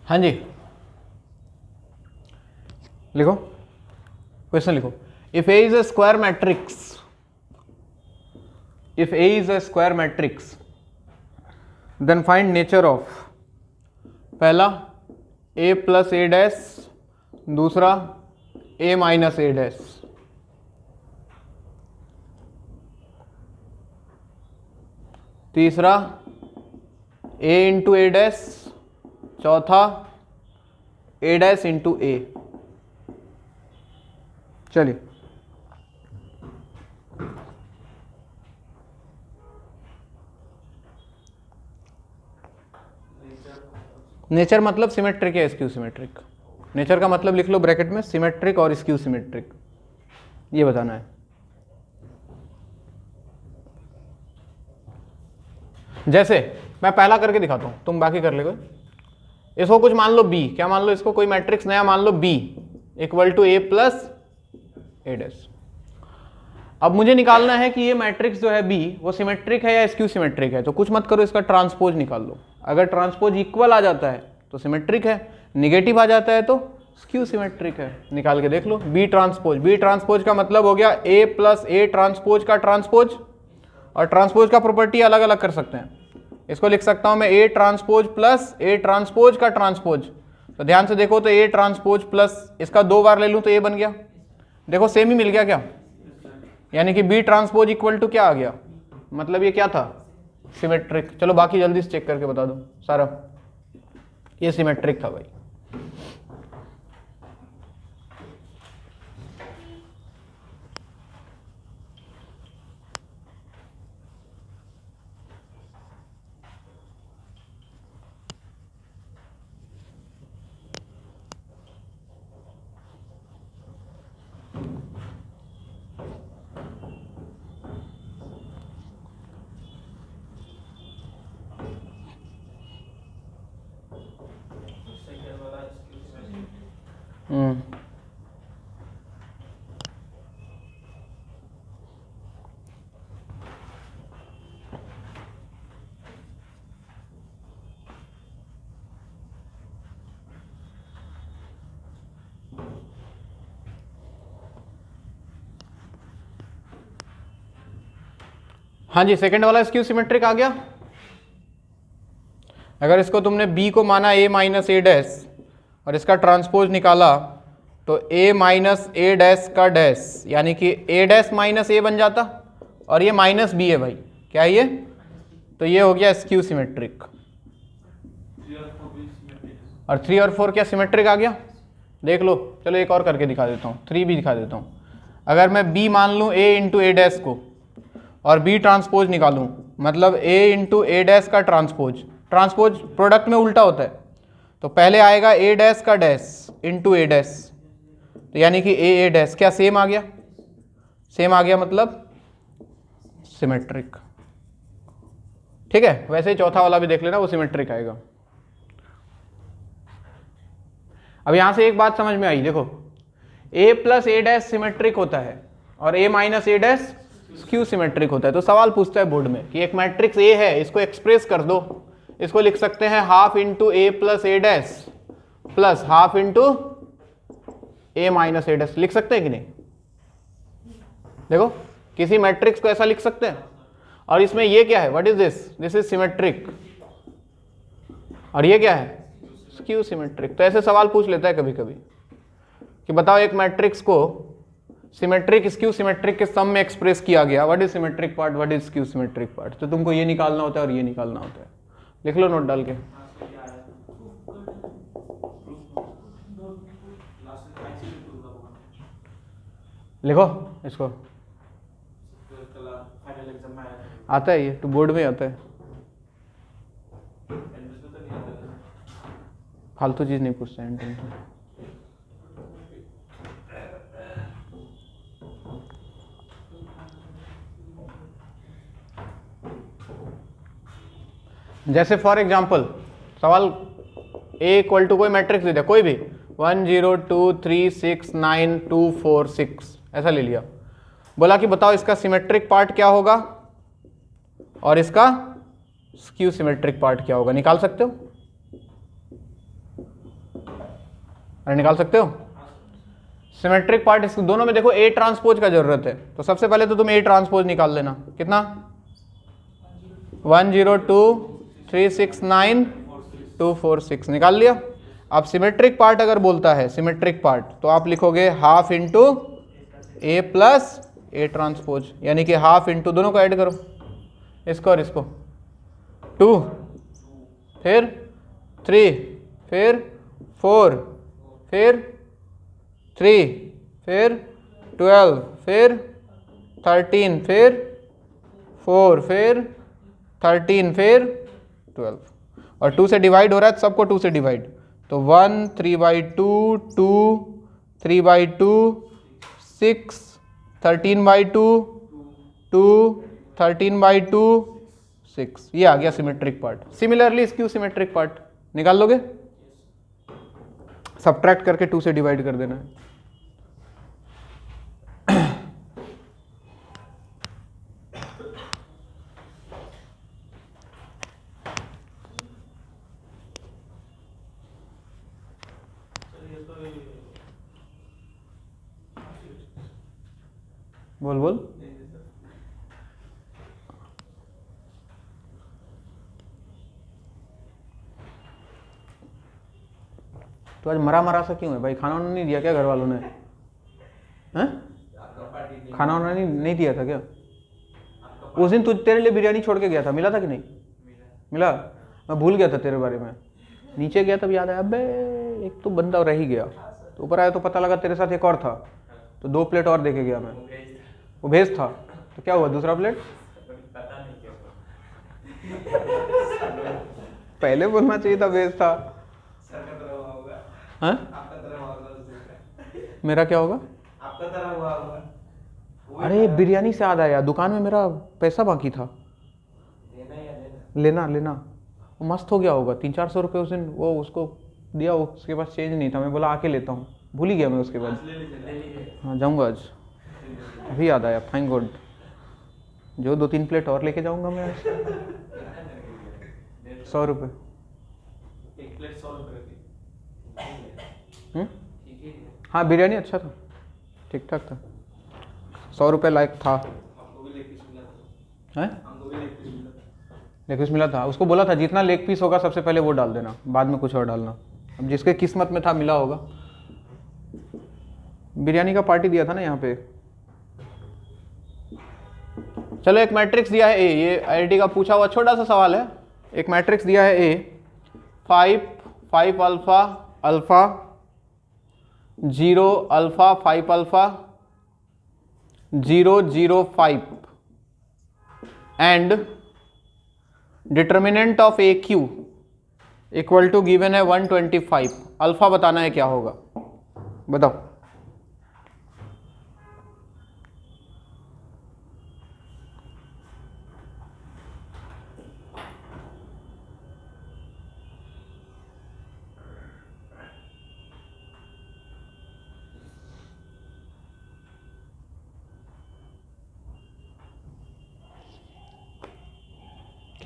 हाँ जी, लिखो क्वेश्चन लिखो। If A is a square matrix, if A is a square matrix then find nature of, पहला ए प्लस ए डैश, दूसरा ए माइनस ए डैश, तीसरा ए इंटू ए डैश, चौथा ए डैश इंटू ए। चलिए, नेचर मतलब सिमेट्रिक या स्क्यू सिमेट्रिक। नेचर का मतलब लिख लो ब्रैकेट में, सिमेट्रिक और स्क्यू सिमेट्रिक, ये बताना है। जैसे मैं पहला करके दिखाता हूं, तुम बाकी कर लेगो। इसको कुछ मान लो बी, क्या मान लो इसको, कोई मैट्रिक्स नया मान लो B equal to A plus A dash. अब मुझे निकालना है कि ये मैट्रिक्स जो है बी वो सिमेट्रिक है या स्क्यू सिमेट्रिक है। तो कुछ मत करो, इसका ट्रांसपोज निकाल लो। अगर ट्रांसपोज इक्वल आ जाता है तो सिमेट्रिक है, निगेटिव आ जाता है तो स्क्यू सिमेट्रिक है। निकाल के देख लो बी ट्रांसपोज। बी ट्रांसपोज का मतलब हो गया ए प्लस ए ट्रांसपोज का ट्रांसपोज, और ट्रांसपोज का प्रॉपर्टी अलग अलग कर सकते हैं। इसको लिख सकता हूं मैं A transpose plus A transpose का ट्रांसपोज। तो ध्यान से देखो, तो ए ट्रांसपोज प्लस इसका 2 बार ले लूं तो ए बन गया। देखो सेम ही मिल गया क्या, यानी कि बी ट्रांसपोज इक्वल टू क्या आ गया, मतलब ये क्या था, सिमेट्रिक। चलो बाकी जल्दी से चेक करके बता दो सारा, ये सिमेट्रिक था भाई। हाँ जी, सेकंड वाला स्क्यू सिमेट्रिक आ गया। अगर इसको तुमने b को माना a माइनस ए डैश और इसका ट्रांसपोज निकाला तो a माइनस ए डैश का डैश, यानी कि a डैश माइनस ए बन जाता, और ये माइनस b है भाई, क्या है ये, तो ये हो गया स्क्यू सिमेट्रिक। और 3 और 4 क्या सिमेट्रिक आ गया, देख लो। चलो एक और करके दिखा देता हूँ, 3 भी दिखा देता हूँ। अगर मैं b मान लूँ a इंटू ए डैश को और b ट्रांसपोज निकालूं, मतलब a इंटू ए डैश का ट्रांसपोज। ट्रांसपोज प्रोडक्ट में उल्टा होता है, तो पहले आएगा a डैश का डैश इंटू ए डैश, तो यानी कि ए डैश क्या सेम आ गया, सेम आ गया मतलब सिमेट्रिक। ठीक है, वैसे ही चौथा वाला भी देख लेना, वो सिमेट्रिक आएगा। अब यहाँ से एक बात समझ में आई, देखो a plus A dash symmetric होता है और a minus A dash skew symmetric होता है। तो सवाल पूछता है बोर्ड में कि एक मैट्रिक्स A है, इसको एक्सप्रेस कर दो, इसको लिख सकते हैं half into A plus A dash plus half into A minus A dash, लिख सकते हैं कि नहीं? देखो किसी मैट्रिक्स को ऐसा लिख सकते हैं, और इसमें ये क्या है, what is this, this is symmetric, और ये क्या है, स्क्यू सिमेट्रिक। तो ऐसे सवाल पूछ लेता है कभी कभी कि बताओ एक मैट्रिक्स को सिमेट्रिक स्क्यू सिमेट्रिक के सम में एक्सप्रेस किया गया, what is symmetric part, what is skew symmetric part. तो तुमको ये निकालना होता है और ये निकालना होता है, लिख लो नोट डाल के। लिखो इसको, आता है ये तो बोर्ड में आता है, फालतू चीज नहीं पूछते हैं। जैसे फॉर एग्जांपल सवाल ए इक्वल टू कोई मैट्रिक्स दे दिया, कोई भी 1 0 2 3 6 9 2 4 6 ऐसा ले लिया, बोला कि बताओ इसका सिमेट्रिक पार्ट क्या होगा और इसका स्क्यू सिमेट्रिक पार्ट क्या होगा। निकाल सकते हो? अरे निकाल सकते हो। सिमेट्रिक पार्ट इस दोनों में देखो ए ट्रांसपोज का जरूरत है, तो सबसे पहले तो तुम ए ट्रांसपोज निकाल लेना। कितना? 1 0 2 3 6 9 2 4 6 निकाल लिया। अब सिमेट्रिक पार्ट अगर बोलता है सिमेट्रिक पार्ट, तो आप लिखोगे half into A plus A transpose, यानी कि हाफ इंटू, दोनों को ऐड करो, इसको और इसको, 2 फिर 3 फिर 4 फिर 3 फिर 12 फिर 13 फिर 4 फिर 13 फिर 12, और 2 से डिवाइड हो रहा है, सबको 2 से डिवाइड, तो 1 3/2 2 3/2 6 13/2 2 13/2 6, ये आ गया symmetric part. Similarly skew symmetric part निकाल लोगे, सब्ट्रैक्ट करके 2 से डिवाइड कर देना है। बोल बोल। तो आज मरा मरा सा क्यों है भाई? खाना वाना नहीं दिया क्या घर वालों ने? हैं? खाना वाना नहीं दिया था क्या? उस दिन तुझ तेरे लिए बिरयानी छोड़ के गया था, मिला था कि नहीं? मिला। मैं भूल गया था तेरे बारे में, नीचे गया तब याद आया, अबे एक तो बंदा रह ही गया। तो ऊपर आया तो पता लगा तेरे साथ एक और था, तो 2 प्लेट और देके गया मैं। वो भेज था, तो क्या हुआ दूसरा प्लेट? पहले बोलना चाहिए था भेज था। हाँ? मेरा क्या होगा? आपका तरह हुआ होगा। अरे बिरयानी से याद आया, दुकान में मेरा पैसा बाकी था, लेना वो मस्त हो गया होगा, 300-400 रुपये उस दिन वो उसको दिया, उसके पास चेंज नहीं था, मैं बोला आके लेता हूँ, भूल ही गया मैं उसके बाद। हाँ जाऊँगा आज, अभी याद आया, थैंक गॉड। जो 2-3 प्लेट और लेके जाऊँगा मैं आज। 100 रुपये एक प्लेट, 100 रुपये। हाँ बिरयानी अच्छा था, ठीक ठाक था, 100 रुपये लायक था। लेग पीस मिला था, उसको बोला था जितना लेग पीस होगा सबसे पहले वो डाल देना, बाद में कुछ और डालना। अब जिसके किस्मत में था मिला होगा। बिरयानी का पार्टी दिया था ना यहाँ पे। चलो एक मैट्रिक्स दिया है ए, ये आईआईटी का पूछा हुआ छोटा सा सवाल है। एक मैट्रिक्स दिया है A, 5 alpha alpha 0 alpha 5 alpha 0 0 5 and determinant of A cube equal to given है 125। अल्फा बताना है क्या होगा, बताओ।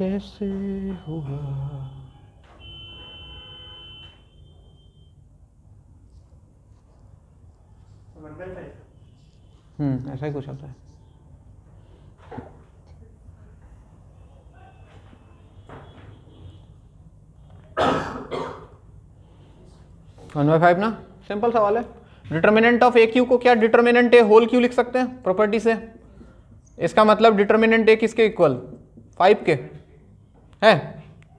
कैसे हुआ। ऐसा ही कुछ आता है। वन बाई फाइव ना, सिंपल सवाल है। डिटर्मिनेंट ऑफ ए क्यू को क्या डिटर्मिनेंट ए होल क्यू लिख सकते हैं प्रॉपर्टी से। इसका मतलब डिटर्मिनेंट ए किसके इक्वल, 5 के है।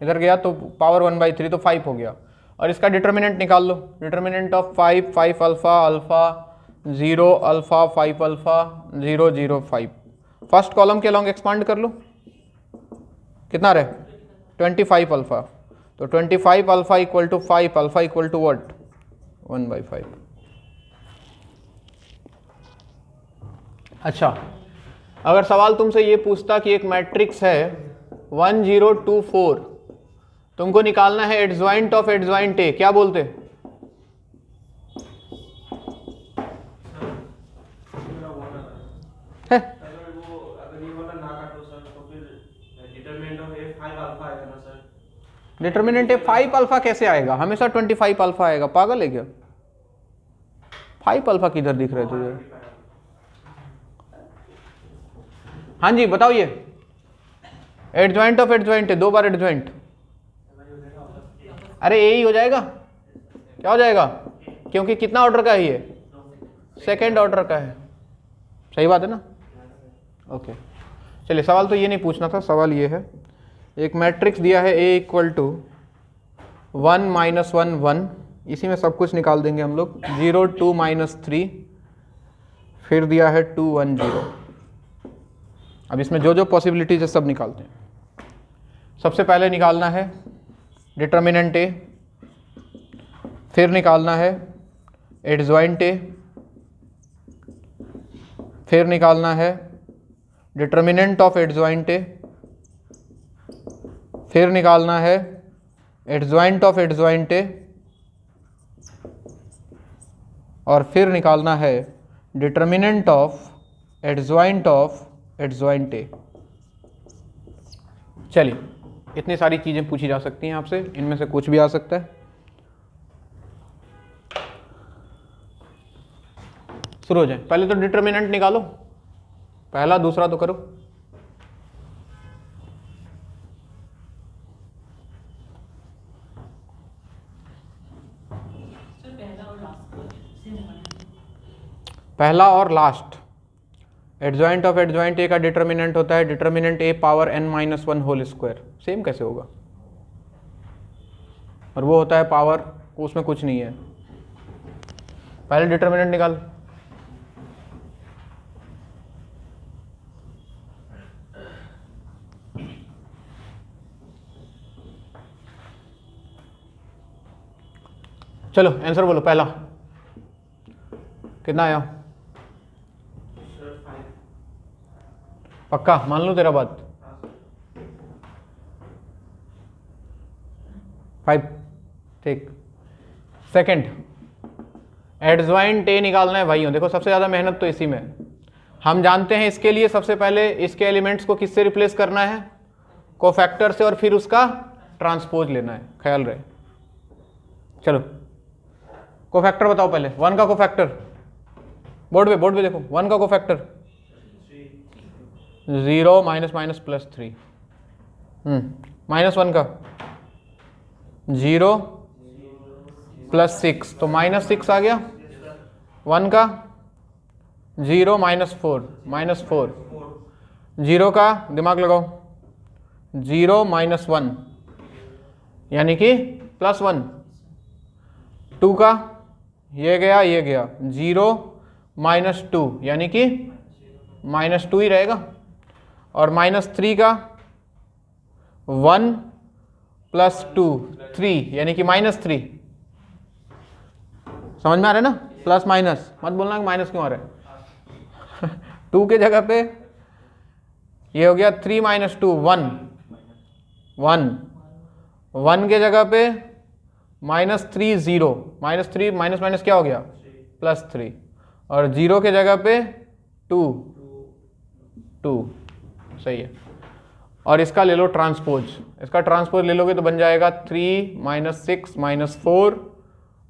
इधर गया तो पावर 1/3 तो 5 हो गया। और इसका डिटर्मिनेंट निकाल लो, determinant of 5 5 alpha alpha 0 alpha 5 alpha 0 0 5। First column के लॉन्ग एक्सपांड कर लो, कितना रहे 25 अल्फा। तो 25 alpha equal to 5 alpha equal to what 1/5। अच्छा, अगर सवाल तुमसे ये पूछता कि एक मैट्रिक्स है 1 0 2 4, तुमको निकालना है एडजॉइंट ऑफ एडजॉइंट ए, क्या बोलते। डिटर्मिनेंट ए 5 अल्फा कैसे आएगा, हमेशा 25 अल्फा आएगा, पागल है क्या। 5 अल्फा किधर दिख रहे तुझे। हाँ जी बताओ, ये एडजॉइंट ऑफ एडजॉइंट है, 2 बार एडजॉइंट। अरे ए ही हो जाएगा, क्या हो जाएगा, क्योंकि कितना ऑर्डर का है ये, सेकेंड ऑर्डर का है। सही बात है ना। ओके चलिए, सवाल तो ये नहीं पूछना था, सवाल ये है एक मैट्रिक्स दिया है ए इक्वल टू 1 -1 1, इसी में सब कुछ निकाल देंगे हम लोग। 0 2 -3, फिर दिया है 2 1 0। अब इसमें जो जो पॉसिबिलिटीज है सब निकालते हैं। सबसे पहले निकालना है डिटर्मिनेंट ए, फिर निकालना है एडजॉइंट ए, फिर निकालना है डिटर्मिनेंट ऑफ एडजॉइंट ए, फिर निकालना है एडजॉइंट ऑफ एडजॉइंट ए, और फिर निकालना है डिटर्मिनेंट ऑफ एडजॉइंट ए। चलिए, इतनी सारी चीज़ें पूछी जा सकती हैं आपसे, इनमें से कुछ भी आ सकता है। शुरू हो जाए, पहले तो डिटर्मिनेंट निकालो, पहला दूसरा तो करो। पहला और last, adjoint of adjoint A का डिटर्मिनेंट होता है determinant A power n-1 whole square. Same कैसे होगा, और वो होता है पावर, उसमें कुछ नहीं है। पहले डिटर्मिनेंट निकाल। चलो आंसर बोलो, पहला कितना आया। पक्का मान लो तेरा बात, 5, ठीक। सेकंड, एडजॉइंट ए निकालना है भाइयों। देखो सबसे ज़्यादा मेहनत तो इसी में है। हम जानते हैं इसके लिए सबसे पहले इसके एलिमेंट्स को किससे रिप्लेस करना है, कोफैक्टर से, और फिर उसका ट्रांसपोज लेना है, ख्याल रहे। चलो कोफैक्टर बताओ पहले, 1 का कोफैक्टर, बोर्ड पे देखो, 1 का कोफैक्टर 0 -+3, -1 का 0 +6, तो -6 आ गया। 1 का 0 -4, -4, 0 का दिमाग लगाओ 0 -1 यानी कि +1, 2 का ये गया 0 -2 यानी कि -2 ही रहेगा, और -3 का 1 +2 3 यानी कि -3। समझ में आ रहा है ना, प्लस माइनस मत बोलना कि माइनस क्यों आ रहा है। 2 के जगह पे ये हो गया 3 - 2 1 1 1 के जगह पे -3 0 -3 माइनस क्या हो गया +3, और 0 के जगह पे 2 2, सही है। और इसका ले लो ट्रांसपोज, इसका ट्रांसपोज ले लोगे तो बन जाएगा 3 - 6 - 4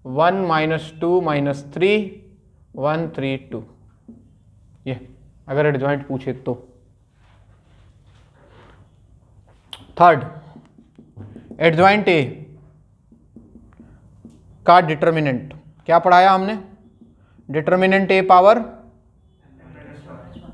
1 - 2 - 3 1 3 2। ये अगर एडजॉइंट पूछे तो। थर्ड, एडजॉइंट ए का डिटर्मिनेंट क्या पढ़ाया हमने? डिटर्मिनेंट ए पावर,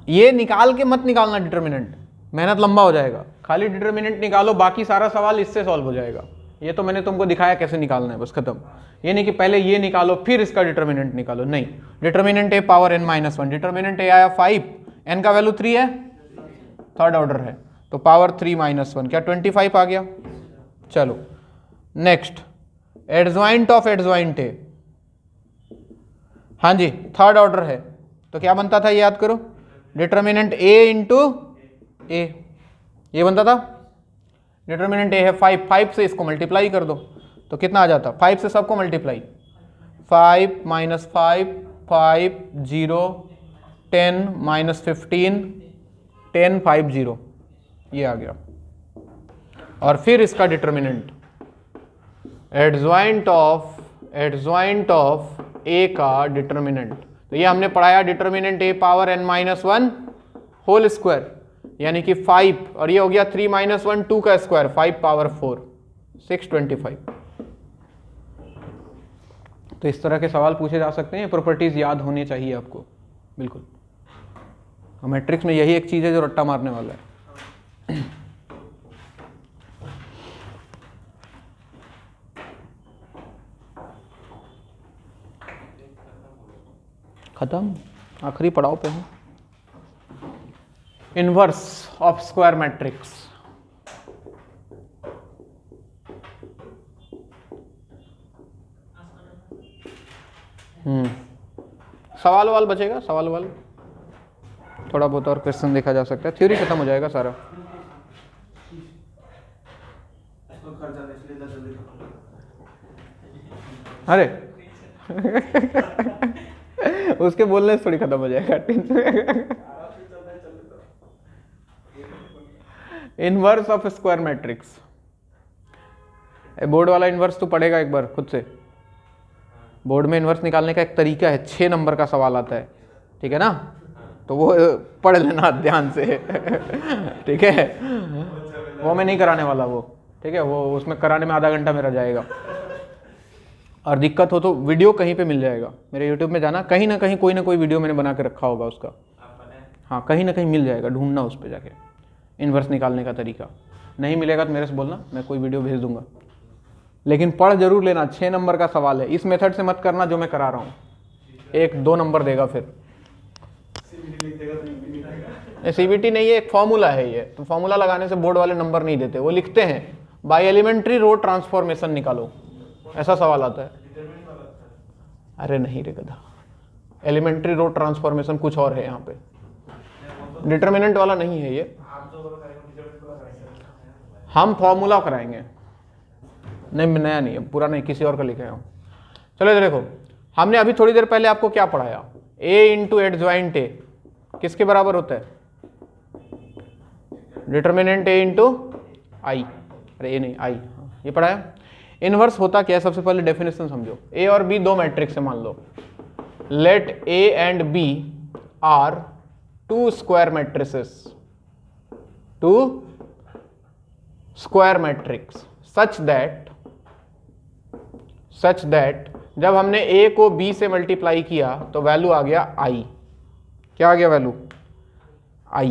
ये निकाल के मत निकालना डिटर्मिनेंट, मेहनत लंबा हो जाएगा। खाली डिटर्मिनेंट निकालो, बाकी सारा सवाल इससे सॉल्व हो जाएगा। ये तो मैंने तुमको दिखाया कैसे निकालना है, बस खत्म। ये नहीं कि पहले ये निकालो फिर इसका डिटर्मिनेंट निकालो, नहीं। Determinant A power n - 1, determinant ए आया 5, n का वैल्यू 3 है, थर्ड ऑर्डर है, तो पावर 3 - 1 क्या 25 आ गया। चलो नेक्स्ट, एडजॉइंट ऑफ एडजॉइंट ए, हाँ जी थर्ड ऑर्डर है, तो क्या बनता था याद करो, डिटर्मिनेंट a इंटू ए, ये बनता था। डिटर्मिनेंट a है 5, 5 से इसको मल्टीप्लाई कर दो तो कितना आ जाता, 5 से सबको मल्टीप्लाई, 5 - 5 5 0 10 - 15 10 5 0, ये आ गया। और फिर इसका डिटर्मिनेंट एडजॉइंट ऑफ ए का डिटर्मिनेंट, तो ये हमने पढ़ाया determinant A power n - 1 whole square, यानी कि 5, और ये हो गया 3 - 1 2 का स्क्वायर, 5 पावर 4 625। तो इस तरह के सवाल पूछे जा सकते हैं, ये प्रॉपर्टीज याद होनी चाहिए आपको, बिल्कुल। मैट्रिक्स में यही एक चीज है जो रट्टा मारने वाला है। खत्म, आखिरी पड़ाव पे है। इनवर्स ऑफ स्क्वायर मैट्रिक्स, सवाल वाल बचेगा, सवाल वाल थोड़ा बहुत और क्वेश्चन देखा जा सकता है, थ्योरी खत्म हो जाएगा सारा। अरे उसके बोलने से थोड़ी खत्म हो जाएगा। Inverse of square matrix, board वाला इनवर्स तो पढ़ेगा एक बार खुद से। बोर्ड में इनवर्स निकालने का एक तरीका है, 6 नंबर का सवाल आता है, ठीक है ना, तो वो पढ़ लेना ध्यान से। ठीक है, वो मैं नहीं कराने वाला वो, ठीक है, वो उसमें कराने में आधा घंटा मेरा जाएगा। और दिक्कत हो तो वीडियो कहीं पे मिल जाएगा, मेरे यूट्यूब में जाना, कहीं ना कहीं कोई ना कोई वीडियो मैंने बना के रखा होगा उसका, हाँ कहीं ना कहीं मिल जाएगा, ढूंढना उस पर जाके इनवर्स निकालने का तरीका। नहीं मिलेगा तो मेरे से बोलना, मैं कोई वीडियो भेज दूंगा। लेकिन पढ़ जरूर लेना, 6 नंबर का सवाल है, इस मेथड से मत करना जो मैं करा रहा हूँ, 1-2 नंबर देगा फिर। सीबीटी नहीं है, एक फॉर्मूला है ये, तो फॉर्मूला लगाने से बोर्ड वाले नंबर नहीं देते, वो लिखते हैं बाय एलिमेंट्री रो ट्रांसफॉर्मेशन निकालो, ऐसा सवाल आता है। अरे नहीं रे गधा, एलिमेंट्री रो ट्रांसफॉर्मेशन कुछ और है यहाँ पे, डिटर्मिनेंट वाला नहीं है ये। हम फॉर्मूला कराएंगे, नहीं नया नहीं है, पूरा नहीं, किसी और का लिखे हूँ। चलो इधर देखो, हमने अभी थोड़ी देर पहले आपको क्या पढ़ाया, a इंटू एडजॉइंट ए किसके बराबर होता है, डिटर्मिनेंट a इंटू आई, अरे ए नहीं आई, ये पढ़ाया। इनवर्स होता क्या है, सबसे पहले डेफिनेशन समझो। a और b 2 मैट्रिक्स है मान लो, let a and b are 2 square matrices, 2 square matrix such that जब हमने a को b से मल्टीप्लाई किया तो वैल्यू आ गया i, क्या आ गया वैल्यू i,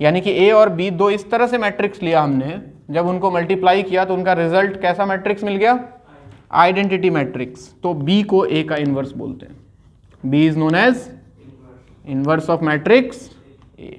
यानी कि a और b 2 इस तरह से मैट्रिक्स लिया हमने, जब उनको मल्टीप्लाई किया तो उनका रिजल्ट कैसा मैट्रिक्स मिल गया, आइडेंटिटी मैट्रिक्स। तो b को a का इनवर्स बोलते हैं, b is known as inverse of matrix a।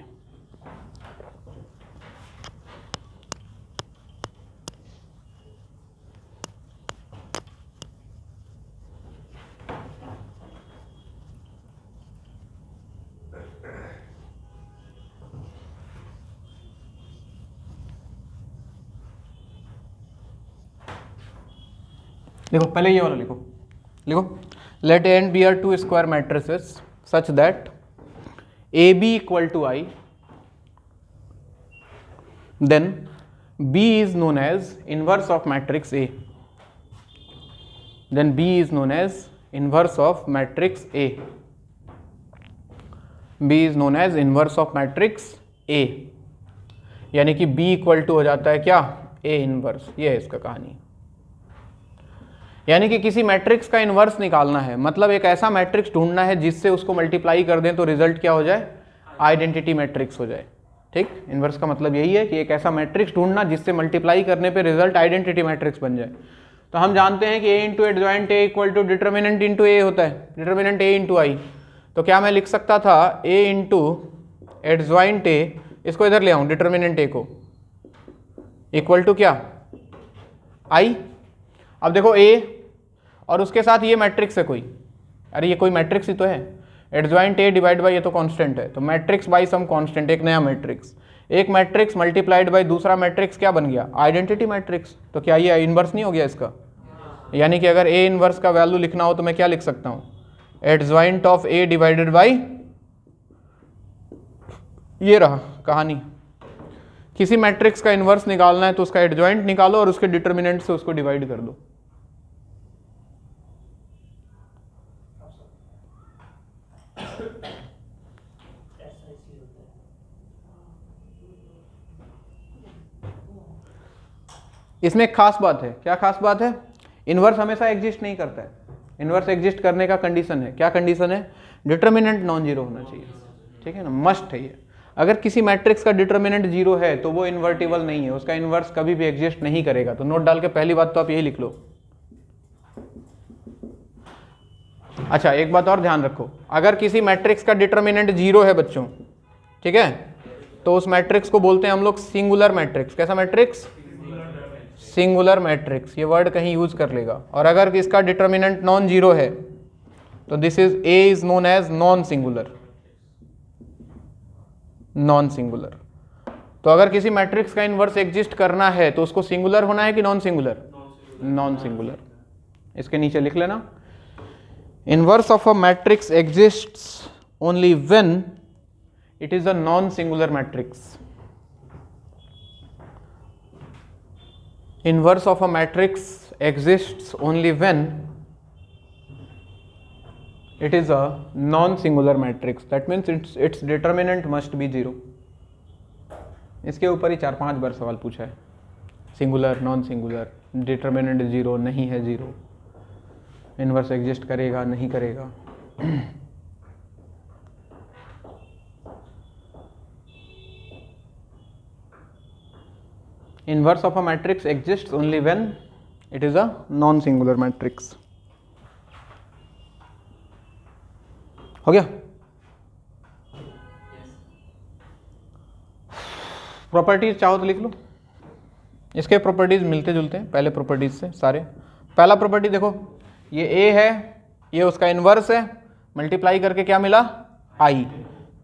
देखो पहले ये वाला लिखो, let A and B are 2 square matrices such that A B equal to I then B is known as inverse of matrix A. Then B is known as inverse of matrix A. B is known as inverse of matrix A. यानी कि B equal to हो जाता है क्या, A inverse. ये है इसका कहानी। यानी कि किसी मैट्रिक्स का इनवर्स निकालना है, मतलब एक ऐसा मैट्रिक्स ढूंढना है जिससे उसको मल्टीप्लाई कर दें तो रिजल्ट क्या हो जाए, आइडेंटिटी मैट्रिक्स हो जाए। ठीक, इनवर्स का मतलब यही है कि एक ऐसा मैट्रिक्स ढूंढना जिससे मल्टीप्लाई करने पे रिजल्ट आइडेंटिटी मैट्रिक्स बन जाए। तो हम जानते हैं कि A into adjoint A equal to determinant into A होता है, डिटर्मिनेंट A इंटू आई। तो क्या मैं लिख सकता था A इंटू एडजॉइंट A, इसको इधर ले आऊँ डिटर्मिनेंट A को, इक्वल टू क्या, I। अब देखो A और उसके साथ ये मैट्रिक्स है कोई, अरे ये कोई मैट्रिक्स ही तो है, एडजॉइंट A डिवाइड बाई ये तो कांस्टेंट है, तो मैट्रिक्स बाई सम कांस्टेंट, एक नया मैट्रिक्स, एक मैट्रिक्स मल्टीप्लाइड बाई दूसरा मैट्रिक्स क्या बन गया, आइडेंटिटी मैट्रिक्स। तो क्या ये इनवर्स नहीं हो गया इसका? यानी कि अगर A इनवर्स का वैल्यू लिखना हो तो मैं क्या लिख सकता हूँ, adjoint of A divided by, ये रहा कहानी। किसी मैट्रिक्स का इनवर्स निकालना है तो उसका एडजॉइंट निकालो और उसके डिटर्मिनेंट से उसको डिवाइड कर दो। इसमें एक खास बात है, क्या खास बात है, इनवर्स हमेशा एग्जिस्ट नहीं करता है। इनवर्स एग्जिस्ट करने का कंडीशन है, क्या कंडीशन है, डिटर्मिनेंट नॉन जीरो होना चाहिए। ठीक है ना, मस्ट है ये। अगर किसी मैट्रिक्स का डिटर्मिनेंट जीरो है तो वो इन्वर्टिबल नहीं है, उसका इनवर्स कभी भी एग्जिस्ट नहीं करेगा। तो नोट डाल के पहली बात तो आप यही लिख लो। अच्छा, एक बात और ध्यान रखो, अगर किसी मैट्रिक्स का डिटर्मिनेंट जीरो है बच्चों, ठीक है, तो उस मैट्रिक्स को बोलते हैं हम लोग सिंगुलर मैट्रिक्स। कैसा मैट्रिक्स, सिंगुलर मैट्रिक्स, ये वर्ड कहीं यूज कर लेगा। और अगर इसका डिटर्मिनेंट नॉन जीरो है तो this is A is known as non singular, non singular. तो अगर किसी मैट्रिक्स का इनवर्स एग्जिस्ट करना है तो उसको सिंगुलर होना है कि नॉन सिंगुलर, नॉन सिंगुलर। इसके नीचे लिख लेना, inverse of a matrix exists only when it is a non singular matrix. Inverse of a matrix exists only when it is a non-singular matrix. That means its determinant must be zero. इसके ऊपर ही 4-5 बार सवाल पूछा है, singular, non singular, determinant zero, नहीं है zero, inverse exist करेगा नहीं करेगा। Inverse of a matrix exists only when it is a non-singular matrix. हो गया? प्रॉपर्टीज चाहो तो लिख लो, इसके प्रॉपर्टीज मिलते जुलते हैं पहले प्रॉपर्टीज से सारे। पहला प्रॉपर्टी देखो, ये A है, ये उसका इनवर्स है, मल्टीप्लाई करके क्या मिला, I।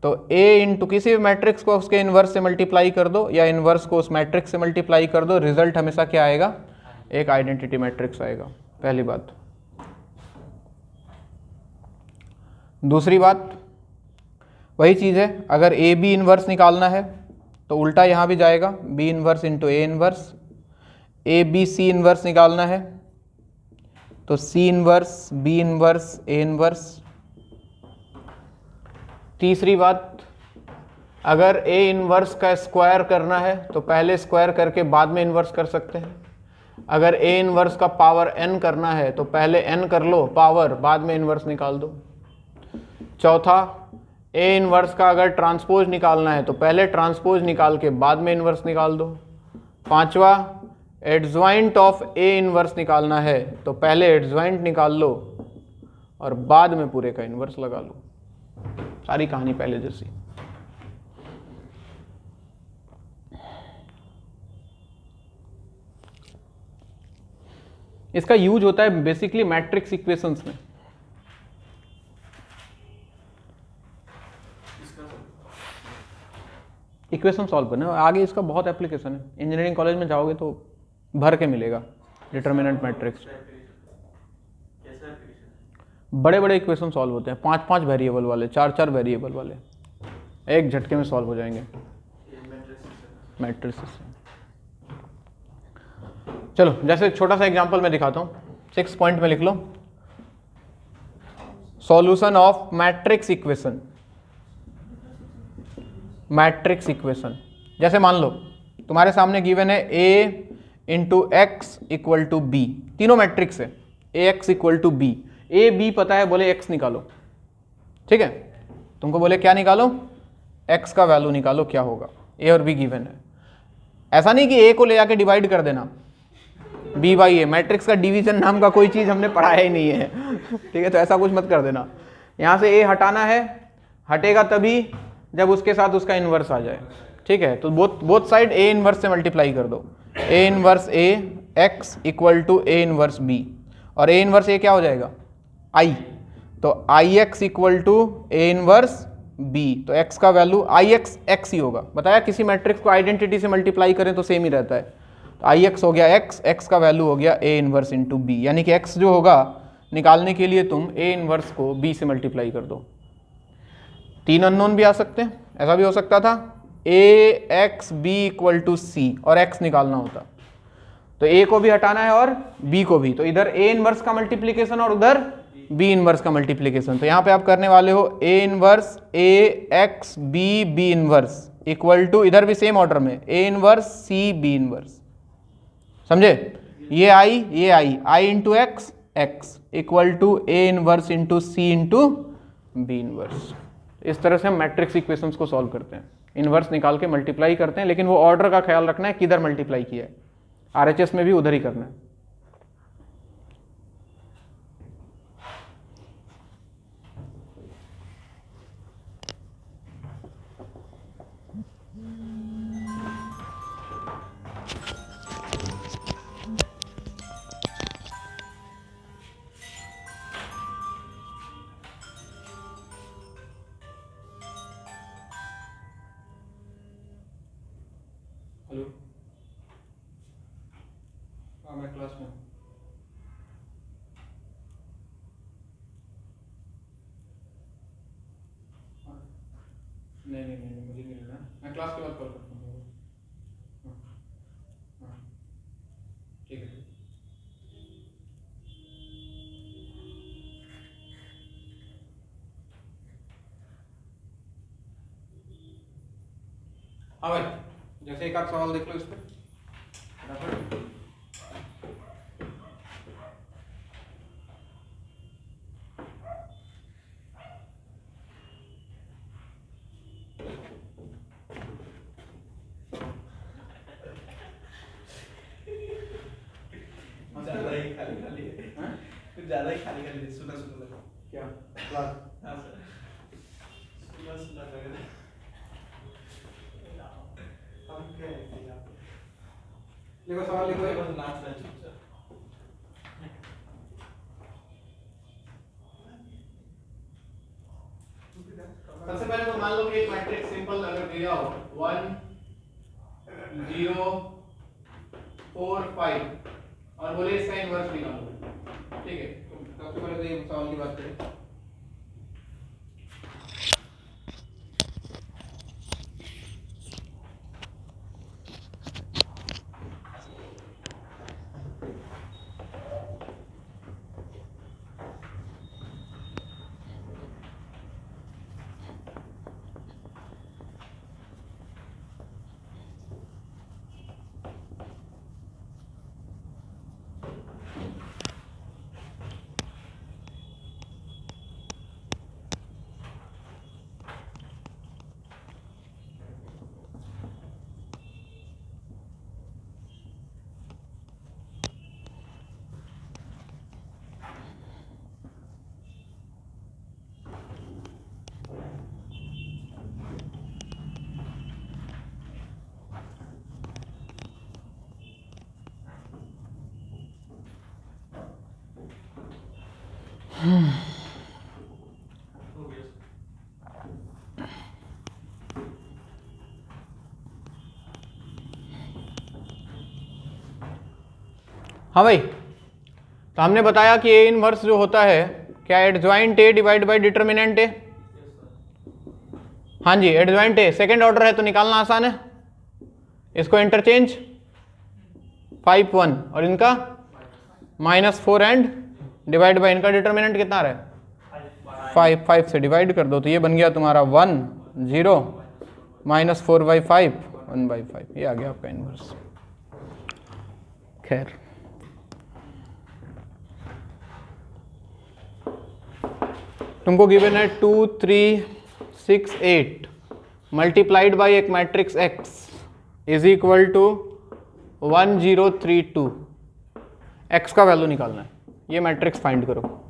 तो A इंटू किसी भी मैट्रिक्स को उसके इनवर्स से मल्टीप्लाई कर दो या इनवर्स को उस मैट्रिक्स से मल्टीप्लाई कर दो, रिजल्ट हमेशा क्या आएगा, एक आइडेंटिटी मैट्रिक्स आएगा। पहली बात। दूसरी बात वही चीज़ है, अगर A B इनवर्स निकालना है तो उल्टा यहाँ भी जाएगा, B inverse into A inverse. A B C inverse निकालना है तो C inverse B inverse A inverse. तीसरी बात, अगर A इनवर्स का स्क्वायर करना है तो पहले स्क्वायर करके बाद में इनवर्स कर सकते हैं। अगर A इनवर्स का पावर n करना है तो पहले n कर लो पावर, बाद में इनवर्स निकाल दो। चौथा, A इनवर्स का अगर ट्रांसपोज निकालना है तो पहले ट्रांसपोज निकाल के बाद में इनवर्स निकाल दो। पांचवा, एडजॉइंट ऑफ A इनवर्स निकालना है तो पहले एडजॉइंट निकाल लो और बाद में पूरे का इनवर्स लगा लो। सारी कहानी पहले जैसी। इसका यूज होता है बेसिकली मैट्रिक्स इक्वेशंस में। इक्वेशन सॉल्व करने, आगे इसका बहुत एप्लीकेशन है। इंजीनियरिंग कॉलेज में जाओगे तो भर के मिलेगा डिटर्मिनेंट मैट्रिक्स। बड़े बड़े इक्वेशन सॉल्व होते हैं, 5-5 वेरिएबल वाले, 4-4 वेरिएबल वाले, एक झटके में सॉल्व हो जाएंगे मैट्रिक्स से। चलो जैसे छोटा सा एग्जांपल मैं दिखाता हूँ, 6 पॉइंट में लिख लो, solution of matrix equation. Matrix equation जैसे मान लो तुम्हारे सामने गिवन है a into X equal to B, तीनों मैट्रिक्स है, A X equal to B, A B पता है, बोले x निकालो, ठीक है, तुमको बोले क्या निकालो, x का वैल्यू निकालो, क्या होगा, a और b गिवन है। ऐसा नहीं कि a को ले जाके डिवाइड कर देना b बाई ए, मैट्रिक्स का डिवीजन नाम का कोई चीज़ हमने पढ़ाया ही नहीं है, ठीक है, तो ऐसा कुछ मत कर देना। यहाँ से a हटाना है, हटेगा तभी जब उसके साथ उसका इन्वर्स आ जाए, ठीक है, तो बोथ साइड a इन्वर्स से मल्टीप्लाई कर दो, a inverse a x equal to a inverse b, और a इन्वर्स a क्या हो जाएगा i, तो I X equal to A inverse B, तो x का वैल्यू आई एक्स एक्स ही होगा। बताया किसी मैट्रिक्स को आइडेंटिटी से मल्टीप्लाई करें तो सेम ही रहता है, तो आई एक्स हो गया x, x का वैल्यू हो गया ए इनवर्स इंटू बी, यानी कि x जो होगा निकालने के लिए तुम ए इनवर्स को b से मल्टीप्लाई कर दो। 3 अननोन भी आ सकते हैं, ऐसा भी हो सकता था ए एक्स बी इक्वल टू सी और x निकालना होता, तो a को भी हटाना है और b को भी, तो इधर a इनवर्स का मल्टीप्लीकेशन और उधर b इनवर्स का मल्टीप्लीकेशन, तो यहाँ पे आप करने वाले हो a inverse a x b b inverse equal to, इधर भी सेम ऑर्डर में a inverse c b inverse, समझे, ये i into X x equal to a inverse into c into b inverse. इस तरह से हम मैट्रिक्स इक्वेशंस को सॉल्व करते हैं, इनवर्स निकाल के मल्टीप्लाई करते हैं, लेकिन वो ऑर्डर का ख्याल रखना है किधर मल्टीप्लाई किया है, RHS में भी उधर ही करना है। हेलो, हाँ मैं क्लास में हूँ। नहीं मुझे नहीं लेना, मैं क्लास के बाद कॉल करता हूँ। हाँ ठीक है। हाँ भाई, जैसे एक आध सवाल देख लो इस पर। ज़्यादा ही खाली खाली सुना लगा क्या क्लास? हाँ सर, सुना लगा। हम क्या है कि आप देखो सवाल लिखो, बस नाच रहे चुपचाप। सबसे पहले तो मान लो कि एक मैट्रिक्स सिंपल अगर दिया हो 1 0 4 5 और बोले इसका इन्वर्स निकालो, ठीक है, तो सबसे पहले तो ये सवाल की बात करें। हाँ भाई, तो हमने बताया कि ए इनवर्स जो होता है क्या, adjoint A divide by determinant A. हाँ जी, एडजॉइंट ए सेकेंड ऑर्डर है तो निकालना आसान है, इसको इंटरचेंज 5 1 और इनका -4 एंड डिवाइड बाय इनका डिटर्मिनेंट कितना आ रहा है 5 5 से डिवाइड कर दो तो ये बन गया तुम्हारा 1 0 -4/5 1/5 ये आ गया आपका इनवर्स। खैर तुमको गिवन है 2 3 6 8 मल्टीप्लाइड बाई एक matrix X is equal to 1 0 3 2। X का वैल्यू निकालना है, ये मैट्रिक्स फाइंड करो।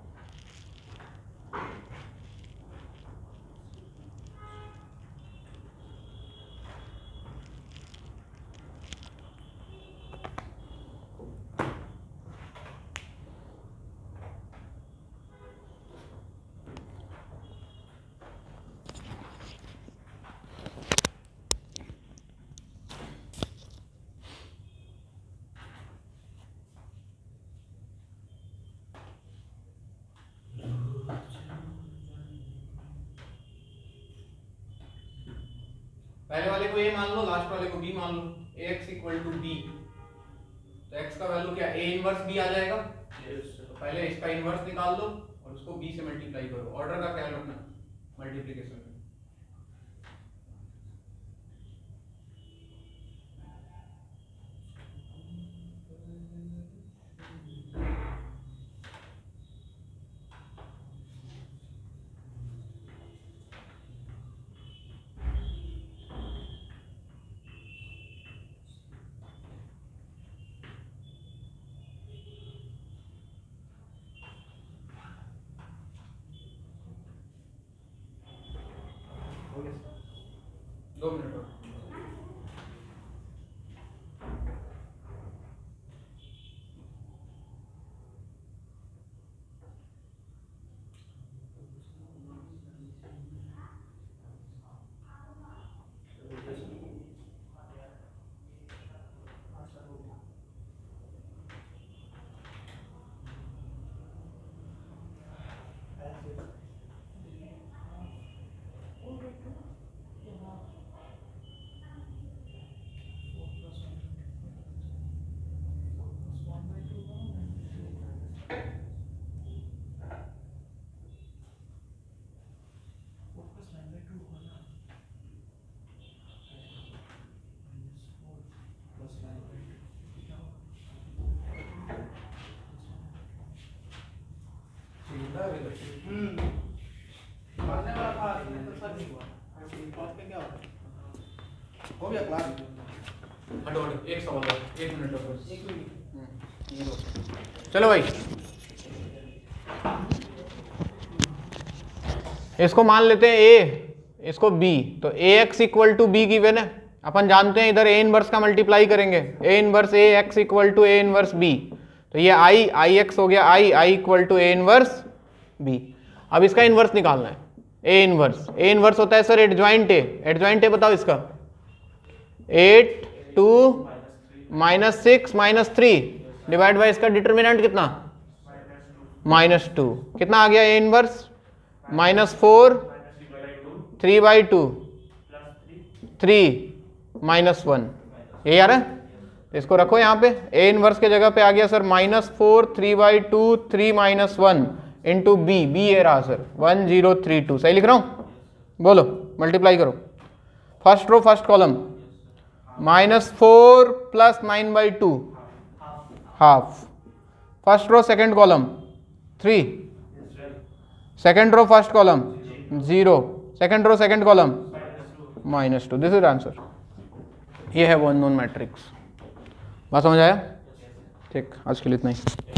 पहले वाले को A मान लो, लास्ट वाले को B मान लो। Ax इक्वल टू B, तो x का वैल्यू क्या A इनवर्स B आ जाएगा। तो पहले इसका इनवर्स निकाल लो और उसको B से मल्टीप्लाई करो। ऑर्डर का ख्याल रखना मल्टीप्लिकेशन में। दो मिनट और। हो गया क्लास। हटो हटो, एक सवाल और, 1 मिनट और बस। चलो भाई, इसको मान लेते हैं A, इसको B, तो Ax equal to B given है। अपन जानते हैं इधर A इनवर्स का मल्टीप्लाई करेंगे, A inverse Ax equal to A inverse B, तो ये Ix हो गया I equal to A inverse B। अब इसका इनवर्स निकालना है, A इनवर्स होता है सर एडजॉइंट A बताओ इसका 8 2 -6 -3 डिवाइड बाय इसका डिटर्मिनेंट कितना -2, कितना आ गया A इनवर्स -4 3/2 3 -1, ये आ रहा है। इसको रखो यहाँ पे, A इनवर्स के जगह पे आ गया सर -4 3/2 3 -1 इंटू B ये रहा सर 1032। सही लिख रहा हूँ, बोलो मल्टीप्लाई करो। First row first column -4 + 9/2 half, first row second column 3, second row first column 0, second row second column -2। This is answer. ये है वो अननोन मैट्रिक्स। बात समझ आया? ठीक, आज के लिए इतना ही।